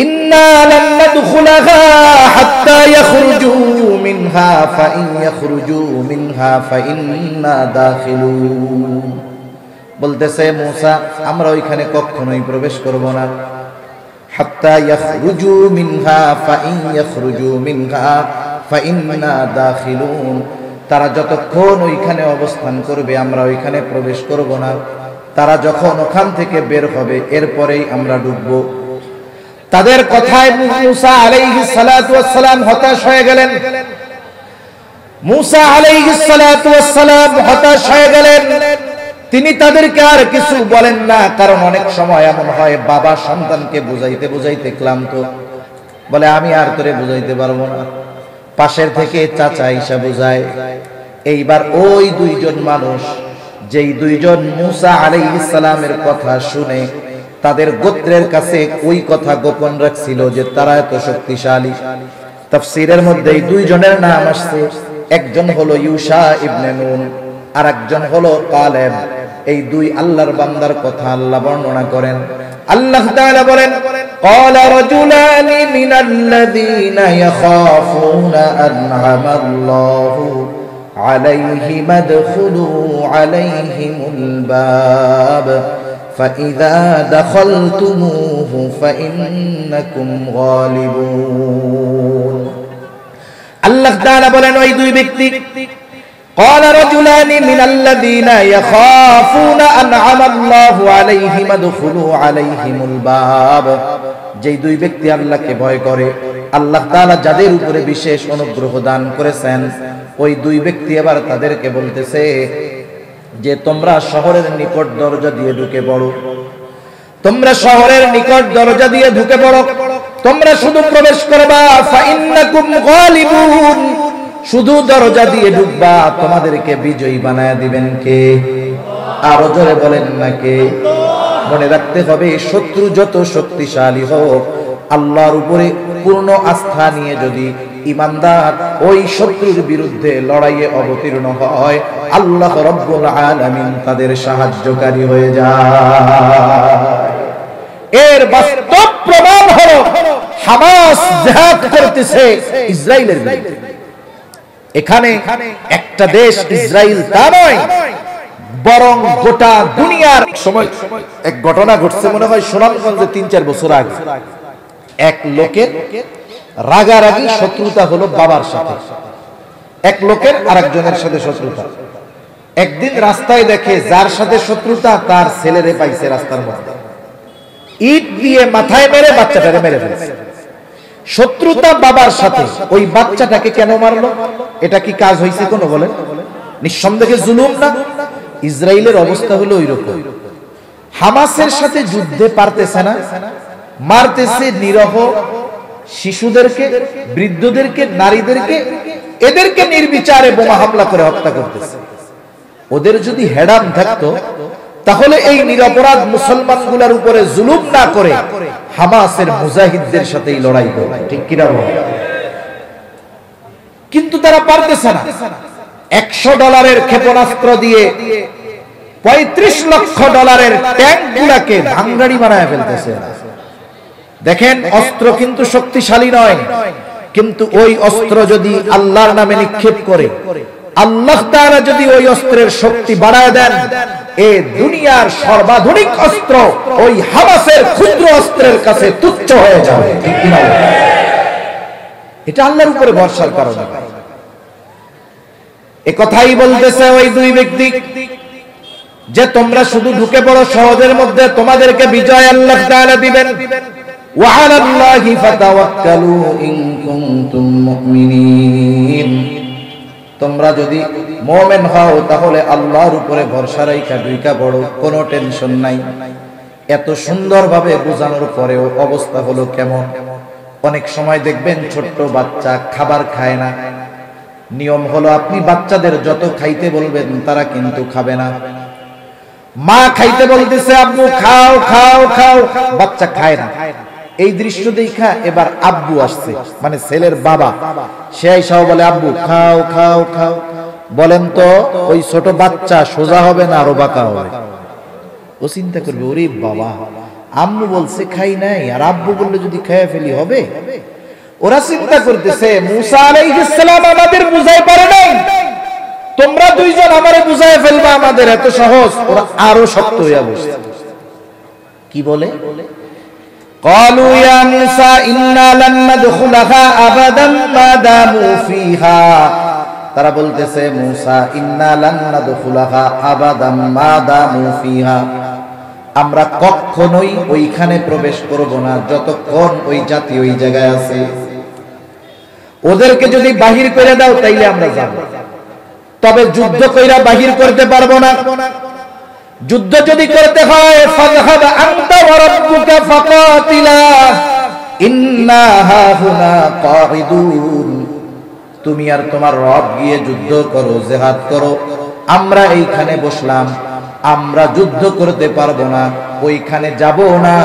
ইন্না লান নাদখুলাহা হাত্তা ইয়াখরুজু মিনহা ফাইন ইয়াখরুজু মিনহা ফাইন্না দাখিলুন। বলতেছে মূসা, আমরা ওইখানে কখনোই প্রবেশ করব না। হাত্তা ইয়াখরুজু মিনহা ফাইন ইয়াখরুজু মিনহা ফাইন্না দাখিলুন, তারা যতক্ষণ ওইখানে অবস্থান করবে আমরা ওইখানে প্রবেশ করব না, তারা যখন ওখান থেকে বের হবে এরপরেই আমরা ঢুকব। তাদের কথায় মুসা আলাইহিস সালাতু ওয়াস সালাম হতাশ হয়ে গেলেন। মুসা আলাইহিস সালাতু ওয়াস সালাম হতাশ হয়ে গেলেন। তিনি তাদেরকে আর কিছু বলেন না, কারণ অনেক সময় এমন হয় বাবা সন্তানকে বুঝাইতে বুঝাইতে ক্লান্ত, বলে আমি আর তোরে বুঝাইতে পারবো না, পাশের থেকে চাচা ঈসা বুঝায়। এইবার ওই দুইজন মানুষ, যেই দুইজন মুসা আলাইহিস সালামের কথা শুনে তাদের গোত্রের কাছে ওই কথা গোপন রাখছিল যে তারা এত শক্তিশালী, তাফসীরের মধ্যে এই দুইজনের নাম আসছে। একজন হলো ইউশা ইবনে নুন, আর একজন হলো কালেব। এই দুই আল্লাহর বান্দার কথা আল্লাহ বর্ণনা করেন। আল্লাহ তাআলা বলেন, قال رجلان من الذين يخافون أنعم الله عليهم ادخلوا عليهم الباب فإذا دخلتموه فإنكم غالبون। আল্লাহ তাআলা বলেন ওই দুই ব্যক্তি, قال رجلان من الذين يخافون أنعم الله عليهم ادخلوا عليهم الباب, যেই দুই ব্যক্তি আল্লাহকে ভয় করে, আল্লাহ তাআলা যাদের উপরে বিশেষ অনুগ্রহ দান করেছেন, ওই দুই ব্যক্তি এবার তাদেরকে বলতেছে যে তোমরা শহরের নিকট দরজা দিয়ে ঢুকে পড়ো, তোমরা শহরের নিকট দরজা দিয়ে ঢুকে পড়ো, তোমরা শুধু প্রবেশ করবা, ফাইন্নাকুম গালিবুন, শুধু দরজা দিয়ে ঢুকবা, তোমাদেরকে বিজয়ী বানায় দিবেন কে? আরো জোরে বলেন না কে? মনে রাখতে হবে, শত্রু যত শক্তিশালী হোক, আল্লাহর উপরে পূর্ণ আস্থা নিয়ে যদি ইমানদার ওই শত্রুর বিরুদ্ধে লড়াইয়ে অবতীর্ণ হয়, আল্লাহ রাব্বুল আলামিন তাদের সাহায্যকারী হয়ে যায়। এর বাস্তব প্রমাণ হলো হামাস জিহাদ করতেছে ইসরাইলের বিরুদ্ধে। এখানে একটা দেশ ইসরাইল তা নয়, বরং গোটা দুনিয়ার সময় এক ঘটনা ঘটছে, মনে হয় সুনামগঞ্জে ৩-৪ বছর আগে। এক লোকের রাগারাগি শত্রুতা হলো বাবার সাথে, এক লোকের আরেকজনের সাথে শত্রুতা। একদিন রাস্তায় দেখে যার সাথে শত্রুতা তার ছেলেরে পাইছে রাস্তার মধ্যে, ইট দিয়ে মাথায় মেরে বাচ্চাটারে মেরে ফেলছে। শত্রুতা বাবার সাথে, ওই বাচ্চাটাকে কেন মারলো? এটা কি কাজ হয়েছে কোনো? বলেন, নিঃসন্দেহে জুলুম না? ইসরায়েলের অবস্থা হলো ওইরকম। হামাসের সাথে যুদ্ধে পারতেছে না, মারতেছে নিরহ শিশুদেরকে, বৃদ্ধদেরকে, নারীদেরকে, এদেরকে নির্বিচারে বোমা হামলা করে হত্যা করতেছে। ওদের যদি হেডাম থাকতো তাহলে এই নিরপরাধ মুসলমানগুলোর উপরে জুলুম না করে হামাসের মুজাহিদদের সাথেই লড়াই করে, ঠিক কিনা বল? কিন্তু তারা পারতেছে না। $100 ক্ষেপণাস্ত্র দিয়ে 35 লক্ষ ডলারের ট্যাঙ্কগুলোকে ভাঙাড়ি বানায় ফেলতেছে। দেখেন, অস্ত্র কিন্তু শক্তিশালী নয়, কিন্তু ওই অস্ত্র যদি আল্লাহর নামে নিক্ষেপ করে, আল্লাহ তাআলা যদি ওই অস্ত্রের শক্তি বাড়ায় দেন, এই দুনিয়ার সর্বাধুনিক অস্ত্র ওই হামাসের ক্ষুদ্র অস্ত্রের কাছে তুচ্ছ হয়ে যাবে, ঠিক কি না? এটা আল্লাহর উপরে ভরসার কারণে। এই কথাই বলতেছে ওই দুই ব্যক্তি যে তোমরা শুধু ঢুকে পড়ো শহরের মধ্যে, তোমাদেরকে বিজয় আল্লাহ তাআলা দিবেন। ওয়া আলাল্লাহি ফাতাওয়াক্কালু ইন কুনতুম মুমিনিন, তোমরা যদি মুমিন হও তাহলে আল্লাহর উপরে ভরসা রাখা ঢুকা পড়ো, কোনো টেনশন নাই। এত সুন্দরভাবে বোঝানোর পরেও অবস্থা হলো কেমন? অনেক সময় দেখবেন ছোট্ট বাচ্চা খাবার খায় না। নিয়ম হলো আপনি বাচ্চাদের যত খাইতে বলবেন তারা কিন্তু খাবে না। মা খাইতে বলতেছে আব্বু খাও খাও খাও, বাচ্চা খায় না। এই দৃশ্য দেখা এবার আব্বু আসছে, মানে ছেলের বাবা, সে আইসাও বলে আব্বু খাও খাও খাও। বলেন তো ওই ছোট বাচ্চা সোজা হবে না আরো বাঁকা হবে? ও চিন্তা করবে, ওরে বাবা, আম্মু বলছে খাই নাই, আর আব্বু বললে যদি খেয়ে ফেলি হবে। ওরা চিন্তা করতেছে মুসা আলাইহিস সালাম আমাদের বুঝাই পারে নাই, তোমরা দুইজন আমারে বুঝায় ফেলবা, আমাদের এত সহজ। ওরা আরো শক্ত হইয়া বসছে। কি বলে? قالوا يا موسى إنا لن ندخلها أبدا ما داموا فيها তারা বলতেছে মুসা ইন্না লান নাদখুলাহা আবাদাম মা দামু ফিহা আমরা কখনোই ওইখানে প্রবেশ করব না যতক্ষণ ওই জাতি ওই জায়গায় আছে। ওদেরকে যদি বাহির করে দাও তাইলে আমরা যাব, তবে যুদ্ধ কইরা বাহির করতে পারবো না। যুদ্ধ যদি করতে হয় ফাযহাব আনতা ওয়া রাব্বুকা ফাকাতিলা ইন্না হাহুনা কাঈদুন, তুমি আর তোমার রব গিয়ে যুদ্ধ করো, জিহাদ করো, আমরা এইখানে বসলাম, আমরা যুদ্ধ করতে পারবো না, ওইখানে যাব না।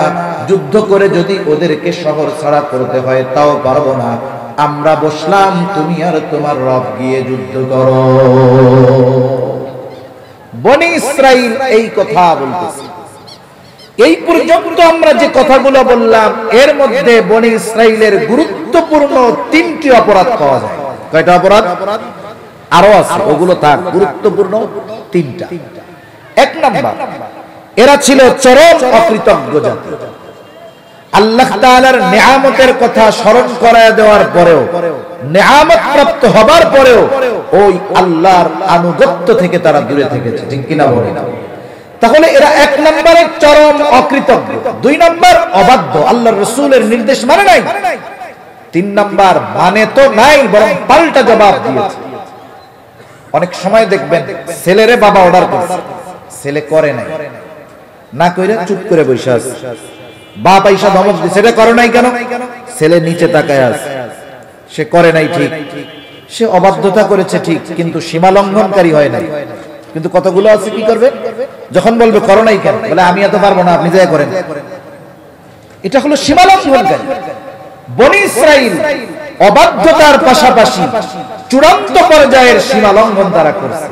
যুদ্ধ করে যদি ওদেরকে শহর ছাড়া করতে হয় তাও পারবো না, আমরা বসলাম, তুমি আর তোমার রব গিয়ে যুদ্ধ করো। বনি ইসরাইল এই কথা বলতেছে। এই পর্যন্ত আমরা যে কথাগুলো বললাম এর মধ্যে বনি ইসরাইলের গুরুত্বপূর্ণ 3টি অপরাধ পাওয়া যায়। কয়টা অপরাধ? আরো আছে, ওগুলো থাক, গুরুত্বপূর্ণ 3টা। 1 নাম্বার, এরা ছিল চরম অকৃতজ্ঞ জাতি। আল্লাহ তাআলার নিয়ামতের কথা স্মরণ করায় দেওয়ার পরেও, নিয়ামত প্রাপ্ত হবার পরেও ওই আল্লাহর আনুগত্য থেকে তারা দূরে থেকেছে, ঠিক কিনা বলেন? তাহলে এরা 1 নম্বরে চরম অকৃতজ্ঞ, 2 নম্বর অবাধ্য, আল্লাহর রাসূলের নির্দেশ মানে নাই, 3 নম্বর মানে তো নাই বরং পাল্টা জবাব দিয়েছে। অনেক সময় দেখবেন ছেলেরে বাবা অর্ডার করছে, ছেলে করে নাই, না কইরা চুপ করে বসে আছে, বাপ আইসা ধমক দিছে, এটা করে নাই কেন? ছেলে নিচে তাকায় আছে, সে করে নাই ঠিক, সে অবাধ্যতা করেছে ঠিক, কিন্তু সীমা লঙ্ঘনকারী হয় নাই। কিন্তু কতগুলো আছে কি করবে, যখন বলবে করো নাই কেন, বলে আমি এত পারবো না, আপনি যাই করেন। এটা হলো সীমা লঙ্ঘনকারী। বনি ইসরাইল অবাধ্যতার পাশাপাশি চূড়ান্ত পর্যায়ের সীমা লঙ্ঘন তারা করছে।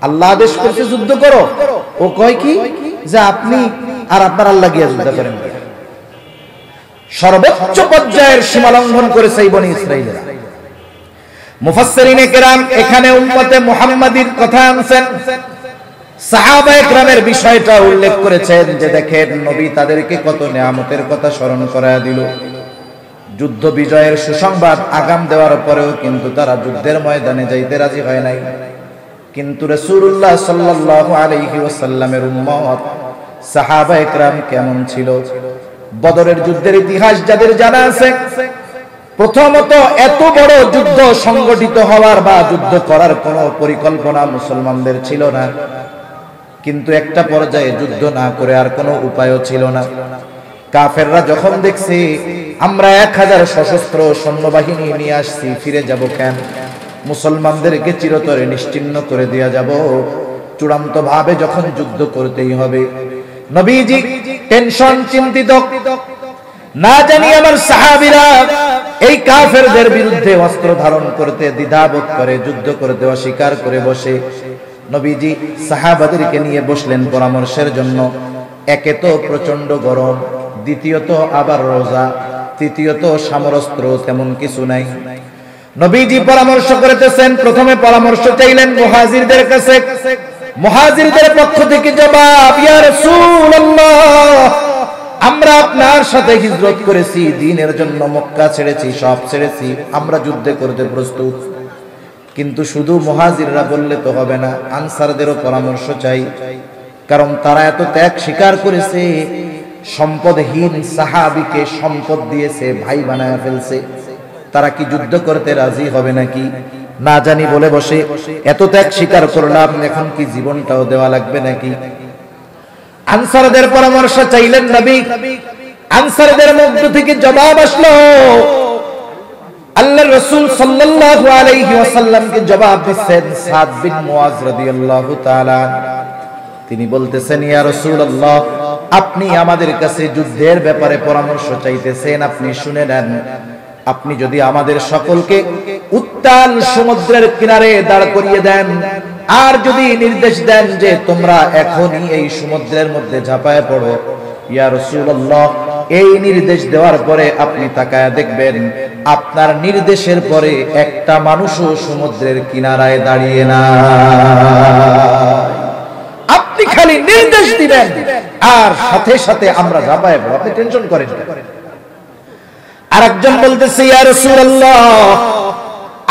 আল্লাহ আদেশ করছে যুদ্ধ করো, ও কয় কি যে আপনি আর আপনার আল্লাহ গিয়ে যুদ্ধ করেন। সর্বোচ্চ পর্যায়ের সীমা লঙ্ঘন করেছে এই বনি ইসরাইলেরা। মুফাসসিরিনে কেরাম এখানে উম্মতে মুহাম্মাদীর কথা আনছেন, সাহাবায়ে কেরামের বিষয়টা উল্লেখ করেছেন যে দেখেন নবী তাদেরকে কত নিয়ামতের কথা স্মরণ করায় দিল। যুদ্ধ বিজয়ের সুসংবাদ আগাম দেওয়ার পরেও কিন্তু তারা যুদ্ধের ময়দানে যাইতে রাজি হয় নাই। কিন্তু রাসূলুল্লাহ সাল্লাল্লাহু আলাইহি ওয়াসাল্লামের উম্মত সাহাবায়ে কেরাম কেমন ছিল? বদরের যুদ্ধের ইতিহাস যাদের জানা আছে, প্রথমত এত বড় যুদ্ধ সংগঠিত হওয়ার বা যুদ্ধ করার কোনো পরিকল্পনা মুসলমানদের ছিল না, কিন্তু একটা পর্যায়ে যুদ্ধ না করে আর কোনো উপায়ও ছিল না। কাফেররা যখন দেখছে আমরা 1000 সশস্ত্র সৈন্যবাহিনী নিয়ে আসছি, ফিরে যাব কেন, মুসলমানদেরকে চিরতরে নিশ্চিহ্ন করে দেয়া যাব, চূড়ান্ত ভাবে যখন যুদ্ধ করতেই হবে, নবীজি টেনশন, চিন্তিত, না জানি আমার সাহাবীরা এই কাফেরদের বিরুদ্ধে অস্ত্র ধারণ করতে দ্বিধাবোধ করে, যুদ্ধ করতে অস্বীকার করে বসে। নবীজি সাহাবাদেরকে নিয়ে বসলেন পরামর্শের জন্য। একে তো প্রচন্ড গরম, দ্বিতীয়ত আবার রোজা, তৃতীয়ত সামরস্ত্র তেমন কিছু নাই। নবীজি পরামর্শ করতেছেন, প্রথমে পরামর্শ চাইলেন মুহাজিরদের কাছে। মুহাজিরদের পক্ষ থেকে জবাব, ইয়া রাসূলুল্লাহ, আমরা আপনার সাথে হিজরত করেছি, দ্বীনের জন্য মক্কা ছেড়েছি, সব ছেড়েছি, আমরা যুদ্ধে করতে প্রস্তুত। কিন্তু শুধু মুহাজিররা বললে তো হবে না, আনসারদেরও পরামর্শ চাই, কারণ তারা এত ত্যাগ স্বীকার করেছে, সম্পদহীন সাহাবীকে সম্পদ দিয়েছে, ভাই বানায় ফেলছে, তারা কি যুদ্ধ করতে রাজি হবে নাকি না জানি বলে বসে। এত ত্যাগ স্বীকার করলাম, এখন কি জীবনটাও দেওয়া লাগবে নাকি? আনসারদের পরামর্শ চাইলেন নবী। আনসারদের মধ্য থেকে জবাব আসলো, আল্লাহর রাসূল সাল্লাল্লাহু আলাইহি ওয়াসাল্লামকে জবাব দিচ্ছেন সাদ বিন মুআজ রাদিয়াল্লাহু তাআলা। তিনি বলতেছেন, ইয়া রাসূলুল্লাহ, আপনি আমাদের কাছে যুদ্ধের ব্যাপারে পরামর্শ চাইতেছেন, আপনি শুনে নেন। আপনি যদি আমাদের সকলকে উত্তাল সমুদ্রের কিনারে দাঁড় করিয়ে দেন, আর যদি নির্দেশ দেন যে তোমরা এখনই এই সমুদ্রের মধ্যে ঝাঁপায় পড়ো, ইয়া রাসূলুল্লাহ, এই নির্দেশ দেওয়ার পরে আপনি তাকায় দেখবেন আপনার নির্দেশের পরে একটা মানুষও সমুদ্রের কিনারায় দাঁড়িয়ে না। আপনি খালি নির্দেশ দিবেন আর সাথে সাথে আমরা ঝাঁপায় পড়ব, আপনি টেনশন করেন না। আরেকজন বলতেছে, ইয়া রাসূলুল্লাহ,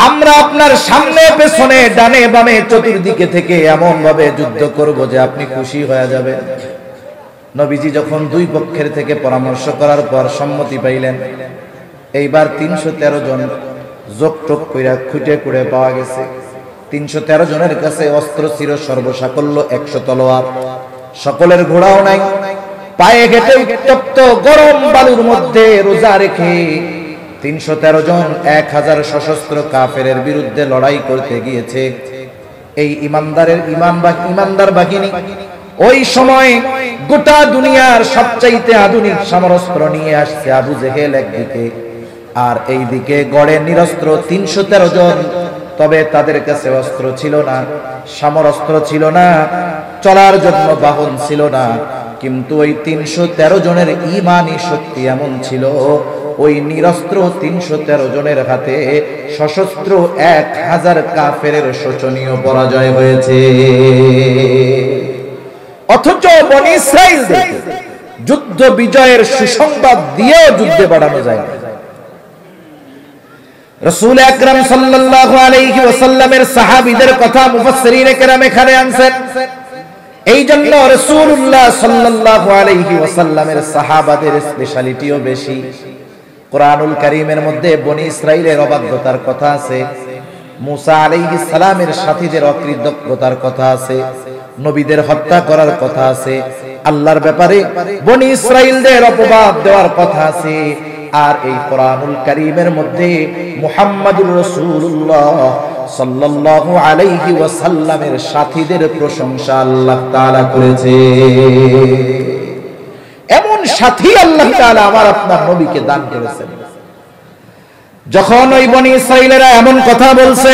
আমরা আপনার সামনে পেছনে ডানে বামে চতুর্দিকে থেকে এমন ভাবে যুদ্ধ করব যে আপনি খুশি হয়ে যাবেন। নবীজি যখন দুই পক্ষের থেকে পরামর্শ করার পর সম্মতি পাইলেন, এইবার 313 জন যোগটোক কইরা খুঁটে কুড়ে পাওয়া গেছে। 313 জনের কাছে অস্ত্র ছিল সর্বসাকল্য 100 তলোয়ার, সকলের ঘোড়াও নাই। পায়ে হেঁটে উত্তপ্ত গরম বালুর মধ্যে রোজা রেখে 313 জন 1000 সশস্ত্র কাফেরের বিরুদ্ধে লড়াই করতে গিয়েছে। এই ইমানদার বাহিনী ওই সময় গোটা দুনিয়ার সবচাইতে আধুনিক সমরাস্ত্র নিয়ে আসছে আবু জেহেল একদিকে, আর এই দিকে গড়ে নিরস্ত্র 313 জন। তবে তাদের কাছে অস্ত্র ছিল না, সমরাস্ত্র ছিল না, চলার জন্য বাহন ছিল না, কিন্তু ওই 313 জনের ঈমানি শক্তি এমন ছিল, ওই নিরস্ত্র 313 জনের হাতে সশস্ত্র 1000 কাফেরের শোচনীয় পরাজয় হয়েছে। অথচ বনী ইসরাঈলদের যুদ্ধ বিজয়ের সুসংবাদ দিয়েও যুদ্ধে বাড়ানো যায় না। রাসূল আকরাম সাল্লাল্লাহু আলাইহি ওয়াসাল্লামের সাহাবীদের কথা মুফাসসিরিনে কেরাম এখানে আনছেন। এই জন্য রাসূলুল্লাহ সাল্লাল্লাহু আলাইহি ওয়াসাল্লামের সাহাবাদের স্পেশালিটিও বেশি। কোরআনুল কারীমের মধ্যে বনী ইসরাঈলের অবাধ্যতার কথা আছে, মুসা আলাইহিস সালামের সাথীদের অকৃতজ্ঞতার কথা আছে, নবীদের হত্যা করার কথা আছে, আল্লাহর ব্যাপারে বনী ইসরাঈলদের অপবাদ দেওয়ার কথা আছে। আর এই কোরআনুল কারীমের মধ্যে মুহাম্মাদুর রাসূলুল্লাহ সাল্লাল্লাহু আলাইহি ওয়াসাল্লামের সাথীদের প্রশংসা আল্লাহ তাআলা করেছে। এমন সাথী আল্লাহ তাআলা আমার আপনার নবীকে দান করেছেন। যখন ওই বনী ইসরাঈলেরা এমন কথা বলছে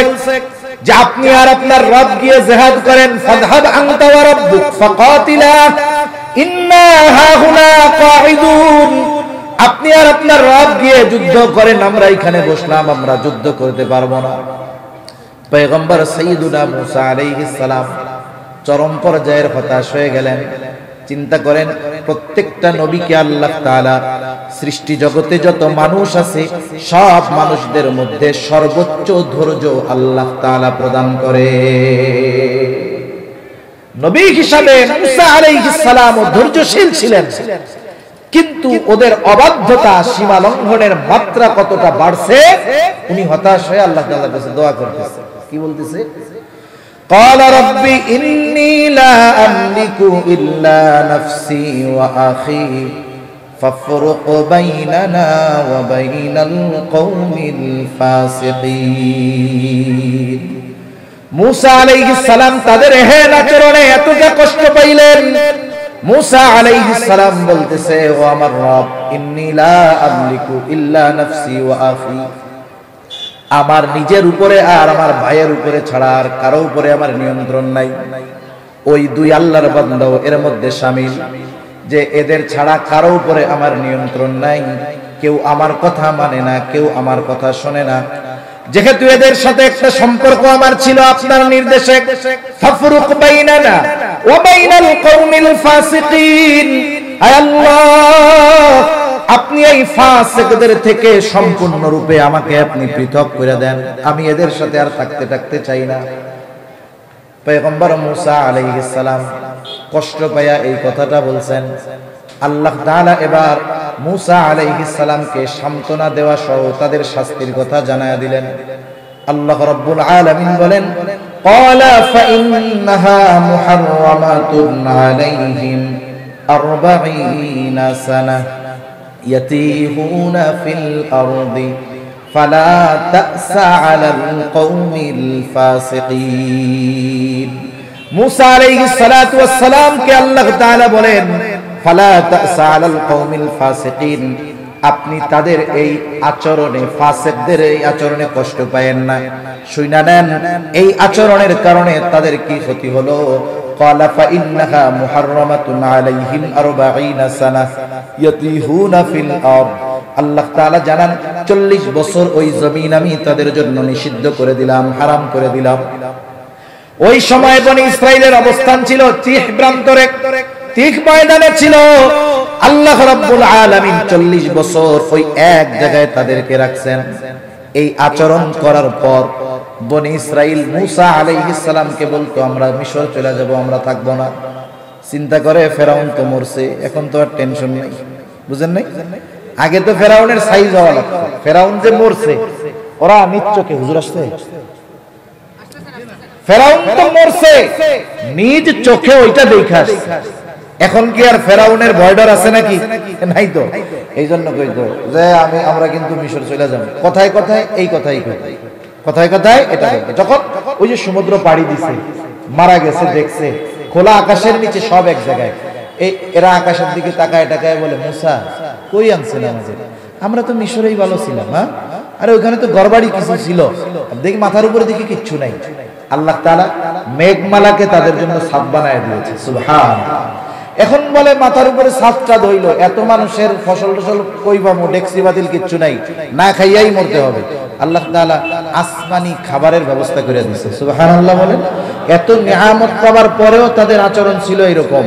যে আপনি আর আপনার রব গিয়ে জিহাদ করেন, ফাযহাব আনতা ওয়া রাব্বুক ফাকাতিলা ইন্না হাহুনা কাঈদুন, আপনি আর আপনার রব গিয়ে যুদ্ধ করেন, আমরা এখানে বসলাম, আমরা যুদ্ধ করতে পারবো না। পয়গম্বর সাইয়্যিদুনা মুসা আলাইহিস সালাম চরম পর্যায়ের হতাশ হয়ে গেলেন। চিন্তা করেন, প্রত্যেকটা নবীকে আল্লাহ তাআলা সৃষ্টি জগতে যত মানুষ আছে সব মানুষদের মধ্যে সর্বোচ্চ ধৈর্য আল্লাহ তাআলা প্রদান করে। নবী হিসাবে মুসা আলাইহিস সালাম ধৈর্যশীল ছিলেন, কিন্তু ওদের অবাধ্যতা সীমা লঙ্ঘনের মাত্রা কতটা বাড়ছে, উনি হতাশ হয়ে আল্লাহ তাআলার কাছে দোয়া করতেছে। কি বলতেছে? قال رب إني لا أملك إلا نفسي وأخي فافرق بيننا وبين القوم الفاسقين। মুসা আলাইহিস সালাম তাদের হেন আচরণে এতটা কষ্ট পাইলেন। মুসা আলাইহিস সালাম বলতেছে, ও আমার রব, ইন্নী লা আমলিকু ইল্লা নাফসি ওয়া আখি, আমার নিজের উপরে আর আমার ভাইয়ের উপরে ছাড়া আর কারো উপরে আমার নিয়ন্ত্রণ নাই। ওই দুই আল্লাহর বান্দাও এর মধ্যে শামিল, যে এদের ছাড়া কারো উপরে আমার নিয়ন্ত্রণ নাই, কেউ আমার কথা মানে না, কেউ আমার কথা শোনে না। যেহেতু এদের সাথে একটা সম্পর্ক আমার ছিল আপনার নির্দেশে, ফাফরুক বাইনানা ওয়া বাইনাল কওমিল ফাসিকিন, আয় আল্লাহ আপনি এই ফাসিকদের থেকে সম্পূর্ণরূপে আমাকে আপনি পৃথক করে দেন, আমি এদের সাথে আর থাকতে চাই না। পয়গম্বর মুসা আলাইহিস সালাম কষ্ট পায়া এই কথাটা বলছেন। আল্লাহ তাআলা এবার মুসা আলাইহিস সালামকে সান্ত্বনা দেওয়া সহ তাদের শাস্তির কথা জানায়া দিলেন। আল্লাহ রাব্বুল আলামিন বলেন, ক্বালা ফাইন্নাহা মুহাররামাতুন আলাইহিম 40 সানাহ ইয়াতিহুনা ফিল আরদি ফালা তা'সা আলাল কওমিল ফাসিকিন। মুসা আলাইহিস সালাতু ওয়াস সালাম কে আল্লাহ তাআলা বলেন, ফালা তা'সা আলাল কওমিল ফাসিকিন, আপনি তাদের এই আচরণে, ফাসিকদের এই আচরণে কষ্ট পায়েন না। শুইনা নেন এই আচরণের কারণে তাদের কি ক্ষতি হলো। ক্বালা ফাইন্নাহা মুহাররামাতুন আলাইহিম 40 সানাহ ইয়াতিহুনা ফিল আরদ, আল্লাহ তাআলা জানান 40 বছর ওই জমিন আমি তাদের জন্য নিষিদ্ধ করে দিলাম, হারাম করে দিলাম। ওই সময় বনি ইসরাইলের অবস্থান ছিল তিহ প্রান্তরে, তিহ ময়দানে ছিল। আল্লাহ রাব্বুল আলামিন 40 বছর ওই এক জায়গায় তাদেরকে রাখছেন। এই আচরণ করার পর বনি ইসরাইল মুসা আলাইহিস সালামকে বলতো আমরা মিশর চলে যাব, আমরা থাকবো না। চিন্তা করে ফেরাউন তো মরছে, এখন তো আর টেনশন নেই। বুঝেন নাই? আগে তো ফেরাউনের সাইজ হওয়া লাগতো। ফেরাউন যে মরছে ওরা নিজ চোখে, হুজুর আসছে, ফেরাউন তো মরছে নিজ চোখে ওইটা দেখা। এখন কি আর ফেরাউনের ভয় ডর আছে নাকি? নাই তো। এই জন্য কইতো যে আমরা কিন্তু মিশর চলে যাব। কথায় কথায় এই কথাই কই, কথায় কথায় এটা। যখন ওই যে সমুদ্র পাড়ি দিছে, মারা গেছে, দেখছে খোলা আকাশের নিচে সব এক জায়গায়, এরা আকাশের দিকে তাকায় তাকায় বলে মুসা কই আনছেন আমাদের, আমরা তো মিশরেই ভালো ছিলাম। হ্যাঁ, আরে ওখানে তো ঘরবাড়ি কিছু ছিল, দেখি মাথার উপরে দেখি কিচ্ছু নাই। আল্লাহ তাআলা মেঘমালাকে তাদের জন্য ছাদ বানায় দিয়েছে। সুবহানাল্লাহ। এখন বলে মাথার উপরে ছাদটা ধইল, এত মানুষের ফসল টসল কই পাবো, ডেক্সি বাতিল কিচ্ছু নাই, না খাইয়াই মরতে হবে। আল্লাহ তাআলা আসমানি খাবারের ব্যবস্থা করে দিয়েছে। সুবহানাল্লাহ বলেন। এত নিয়ামত পাওয়ার পরেও তাদের আচরণ ছিল এরকম,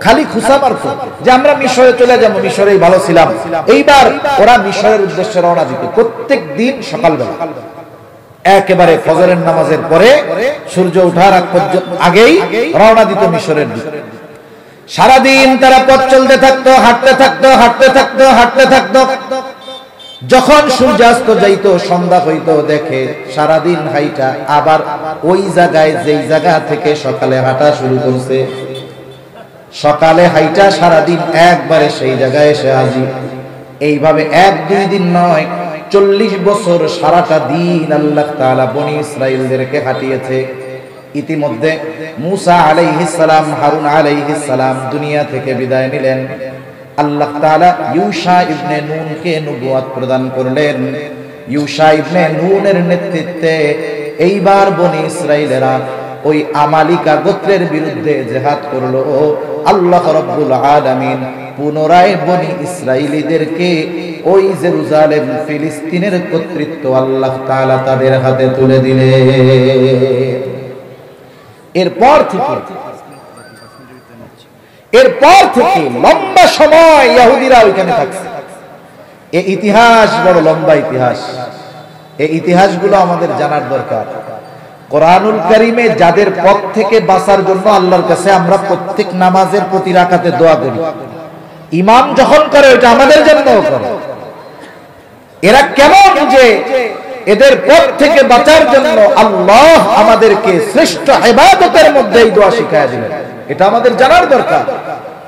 খালি খুশা মারতো যে আমরা মিশরে চলে যাবো, মিশরেই ভালো ছিলাম। এইবার ওরা মিশরের উদ্দেশ্যে রওনা দিত প্রত্যেক দিন সকালবেলা, একেবারে ফজরের নামাজের পরে সূর্য ওঠার আগ পর্যন্ত আগেই রওনা দিত মিশরের দিকে। সারাদিন তারা পথ চলতে থাকতো, হাঁটতে থাকতো, হাঁটতে থাকতো, হাঁটতে থাকতো। যখন সূর্যাস্ত যাইতো, সন্ধ্যা হইতো, দেখে সারাদিন হাইটা আবার ওই জায়গায় যেই জায়গা থেকে সকালে হাঁটা শুরু করছে, সকালে হাইটা সারাদিন একবারে সেই জায়গায় এসে হাজির। এইভাবে 1-2 দিন নয়, 40 বছর সারাটা দিন আল্লাহ তাআলা বনি ইসরাইলদেরকে হাঁটিয়েছে। ইতিমধ্যে মুসা আলাইহিস সালাম, হারুন আলাইহিস সালাম দুনিয়া থেকে বিদায় নিলেন। আল্লাহ তাআলা ইউশা ইবনে নুনকে নবুয়ত প্রদান করলেন। ইউশা ইবনে নুনের নেতৃত্বে এইবার বনি ইসরাইলেরা ওই আমালিকা গোত্রের বিরুদ্ধে জিহাদ করলো। আল্লাহ রাব্বুল আলামিন পুনরায় বনি ইসরাইলীদেরকে ওই জেরুজালেম ফিলিস্তিনের কর্তৃত্ব আল্লাহ তাআলা তাদের হাতে তুলে দিলেন। এরপর থেকে লম্বা সময় ইহুদিরা ওইখানে থাকছে। এই ইতিহাস বড় লম্বা ইতিহাস। এই ইতিহাসগুলো আমাদের জানার দরকার। কোরআনুল কারীমে যাদের পথ থেকে বাঁচার জন্য আল্লাহর কাছে আমরা প্রত্যেক নামাজের প্রতি রাকাতে দোয়া করি, ইমাম যখন করে ওটা আমাদের জন্যও করে। এরা কেমন যে এদের পথ থেকে বাঁচার জন্য আল্লাহ আমাদেরকে শ্রেষ্ঠ ইবাদতের মধ্যে এই দোয়া শিখায়া দিলেন। এটা আমাদের জানার দরকার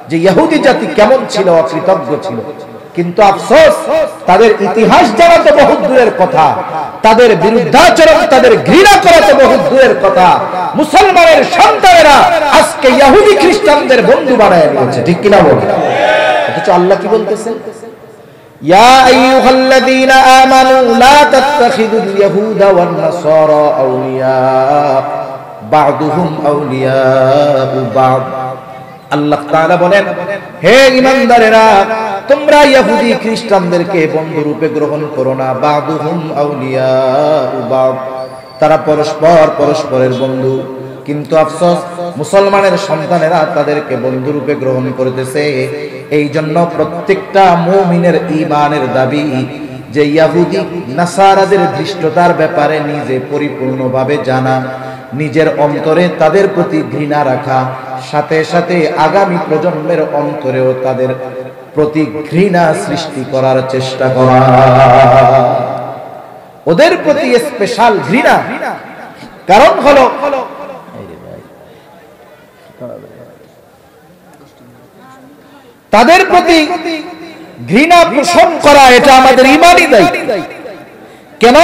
যে ইহুদি জাতি কেমন ছিল, অকৃতজ্ঞ ছিল। কিন্তু আফসোস, তাদের ইতিহাস জানা তো বহুত দূরের কথা, তাদের বিরুদ্ধাচরণ, তাদের ঘৃণা করা তো বহুত দূরের কথা। মুসলমানের সন্তানেরা আজকে ইহুদি খ্রিস্টানদের বন্ধু বানায় নিয়েছে, ঠিক কিনা বলেন? অথচ আল্লাহ কি বলতেছেন? ইয়া আইয়ুহাল্লাযীনা আমানু লা তাত্তাখিযুল ইয়াহুদা ওয়ান নাসারা আউলিয়া বা'দুহুম আউলিয়াউ বা'দ। আল্লাহ তাআলা বলেন, হে ঈমানদারেরা, তোমরা ইহুদি খ্রিস্টানদেরকে বন্ধু রূপে গ্রহণ করো না। বা'দুহুম আউলিয়াউ বা'দ, তারা পরস্পরের বন্ধু। কিন্তু আফসোস, মুসলমানের সন্তানেরা তাদেরকে বন্ধু রূপে গ্রহণ করতেছে। এই জন্য প্রত্যেকটা মুমিনের ঈমানের দাবি যে ইহুদি নাসারাদের ধৃষ্টতার ব্যাপারে নিজে পরিপূর্ণভাবে জানা, নিজের অন্তরে তাদের প্রতি ঘৃণা রাখা, সাথে সাথে আগামী প্রজন্মের অন্তরেও তাদের প্রতি ঘৃণা সৃষ্টি করার চেষ্টা করা, ওদের প্রতি স্পেশাল ঘৃণা। কারণ হলো তাদের প্রতি ঘৃণা পোষণ করা, এটা আমাদের ঈমানি দায়িত্ব। কেন?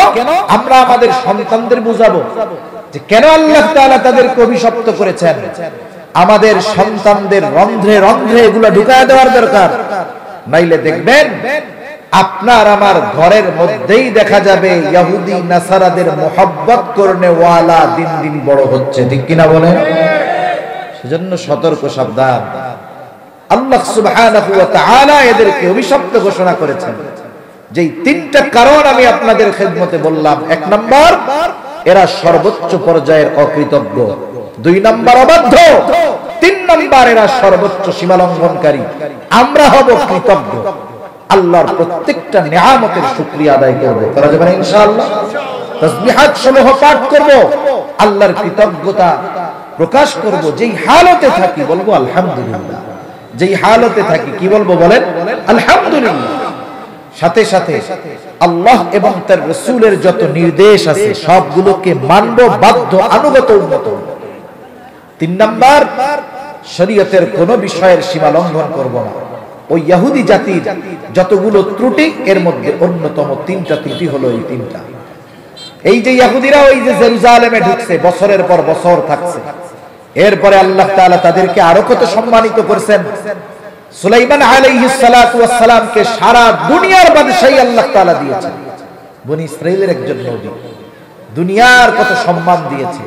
আমরা আমাদের সন্তানদের বুঝাবো যে কেন আল্লাহ তাআলা তাদেরকে অভিশপ্ত করেছেন। আমাদের সন্তানদের রন্ধ্রে রন্ধ্রে এগুলো ঢুকায় দেওয়ার দরকার। নাইলে দেখবেন আপনার আমার ঘরের মধ্যেই দেখা যাবে ইহুদি নাসারাদের মুহাব্বত করনে ওয়ালা দিন দিন বড় হচ্ছে, ঠিক কিনা বলেন? সেজন্য সতর্ক, সাবধান। আল্লাহ সুবহানাহু ওয়া তাআলা এদেরকে অভিশপ্ত ঘোষণা করেছেন। যেই 3টা কারণ আমি আপনাদের খেদমতে বললাম। 1 নাম্বার, এরা সর্বোচ্চ পর্যায়ের অকৃতজ্ঞ। 2 নাম্বার অবাধ্য, 3 নাম্বার এরা সর্বোচ্চ সীমা লঙ্ঘনকারী। আমরা হব কৃতজ্ঞ, আল্লাহর প্রত্যেকটা নিয়ামতের শুকরিয়া আদায় করব। করা যাবে না ইনশাআল্লাহ? তাসবিহাত সমূহ পাঠ করব, আল্লাহর কৃতজ্ঞতা প্রকাশ করব। যেই হালতে থাকি বলবো আলহামদুলিল্লাহ। যেই হালতে থাকি কি বলবো বলেন? আলহামদুলিল্লাহ। সাথে সাথে আল্লাহ এবং তার রাসূলের যত নির্দেশ আছে সবগুলোকে মানব, বাধ্য, আনুগত, উন্নত। 3 নাম্বার, শরীয়তের কোন বিষয়ের সীমা লঙ্ঘন করব না। ওই ইহুদি জাতির যতগুলো ত্রুটি, এর মধ্যে অন্যতম 3টা ত্রুটি হলো এই 3টা। এই যে ইহুদিরা ওই যে জেরুজালেমে ঢুকছে, বছরের পর বছর থাকছে, এরপরে আল্লাহ তাআলা তাদেরকে আরো কত সম্মানিত করেছেন। সুলাইমান আলাইহিস সালাতু ওয়াস সালামকে সারা দুনিয়ার বাদশাহী আল্লাহ তাআলা দিয়েছেন। বনি ইসরাইলের একজন নবী, দুনিয়ার কত সম্মান দিয়েছে।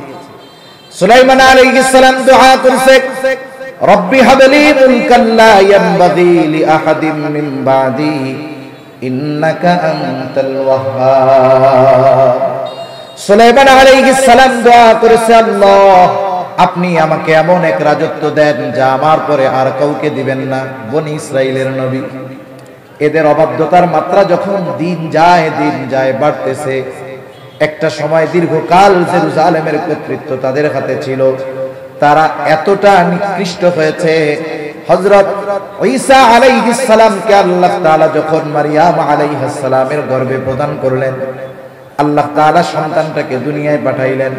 সুলাইমান আলাইহিস সালাম দোয়া করেছে, রব্বি হাবলি মুলকান লা ইয়ানবাগি লি আহাদিন মিন বাদি ইন্নাকা আনতাল ওয়াহ্হাব। সুলাইমান আলাইহিস সালাম দোয়া করেছে, আল্লাহ আপনি আমাকে এমন এক রাজত্ব দেন যা আমার পরে আর কাউকে দিবেন না। বনি ইসরাইলের নবী, এদের অবাধ্যতার মাত্রা যখন দিন যায় বাড়তেছে, একটা সময় দীর্ঘকাল জেরুজালেমের কর্তৃত্ব তাদের হাতে ছিল। তারা এতটা নিকৃষ্ট হয়েছে, হযরত ঈসা আলাইহিস সালামকে আল্লাহ তাআলা যখন মারিয়াম আলাইহিস সালামের গর্ভে প্রদান করলেন, আল্লাহ তাআলা সন্তানটাকে দুনিয়ায় পাঠাইলেন।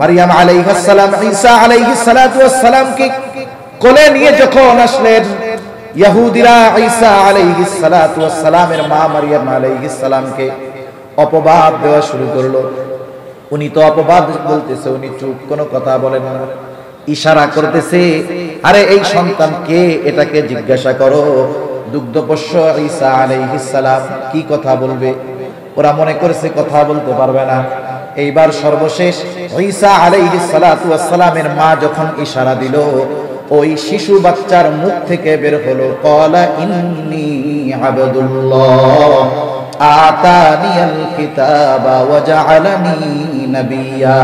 মারিয়াম আলাইহিস সালাম ঈসা আলাইহিস সালাতু ওয়াস সালামকে কোলে নিয়ে যখন আসলেন, ইহুদিরা ঈসা আলাইহিস সালাতু ওয়াস সালামের মা মারিয়াম আলাইহিস সালামকে অপবাদ দেওয়া শুরু করলো। উনি তো অপবাদ বলতেছে, উনি চুপ, কোনো কথা বলেন না, ইশারা করতেছে, আরে এই সন্তান কে, এটাকে জিজ্ঞাসা করো। দুগ্ধপোষ্য ঈসা আলাইহিস সালাম কি কথা বলবে? ওরা মনে করেছে কথা বলতে পারবে না। এইবার সর্বশেষ ঈসা আলাইহিস সালাতু ওয়াস সালামের মা যখন ইশারা দিল, ওই শিশু বাচ্চার মুখ থেকে বের হলো, ক্বালা ইন্নী আবদুল্লাহ আতানিয়াল কিতাবা ওয়া জাআলানি নাবিয়্যা।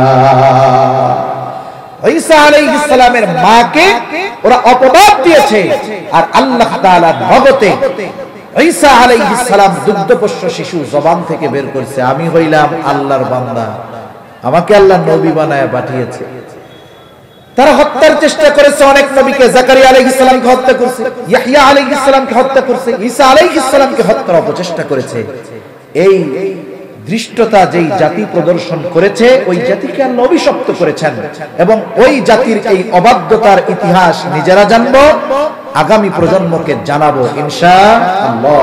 ঈসা আলাইহিস সালামের মাকে ওরা অপবাদ দিয়েছে, আর আল্লাহ তাআলার ভগতে ঈসা আলাইহিস সালাম দুগ্ধপোষ্য শিশু জবান থেকে বের করেছে, আমি হইলাম আল্লাহর বান্দা, আমাকে আল্লাহ নবী বানায় পাঠিয়েছে। তারা হত্যার চেষ্টা করেছে অনেক নবীকে, জাকারিয়া আলাইহিস সালামকে হত্যা করেছে, ইয়াহইয়া আলাইহিস সালামকে হত্যা করেছে, ঈসা আলাইহিস সালামকে হত্যার অপচেষ্টা করেছে। এই দৃষ্টতা যেই জাতি প্রদর্শন করেছে, ওই জাতিকে আল্লাহ অভিশপ্ত করেছেন, এবং ওই জাতির এই অবাধ্যতার ইতিহাস নিজেরা জানবো, আগামী প্রজন্মকে জানাবো ইনশাআল্লাহ।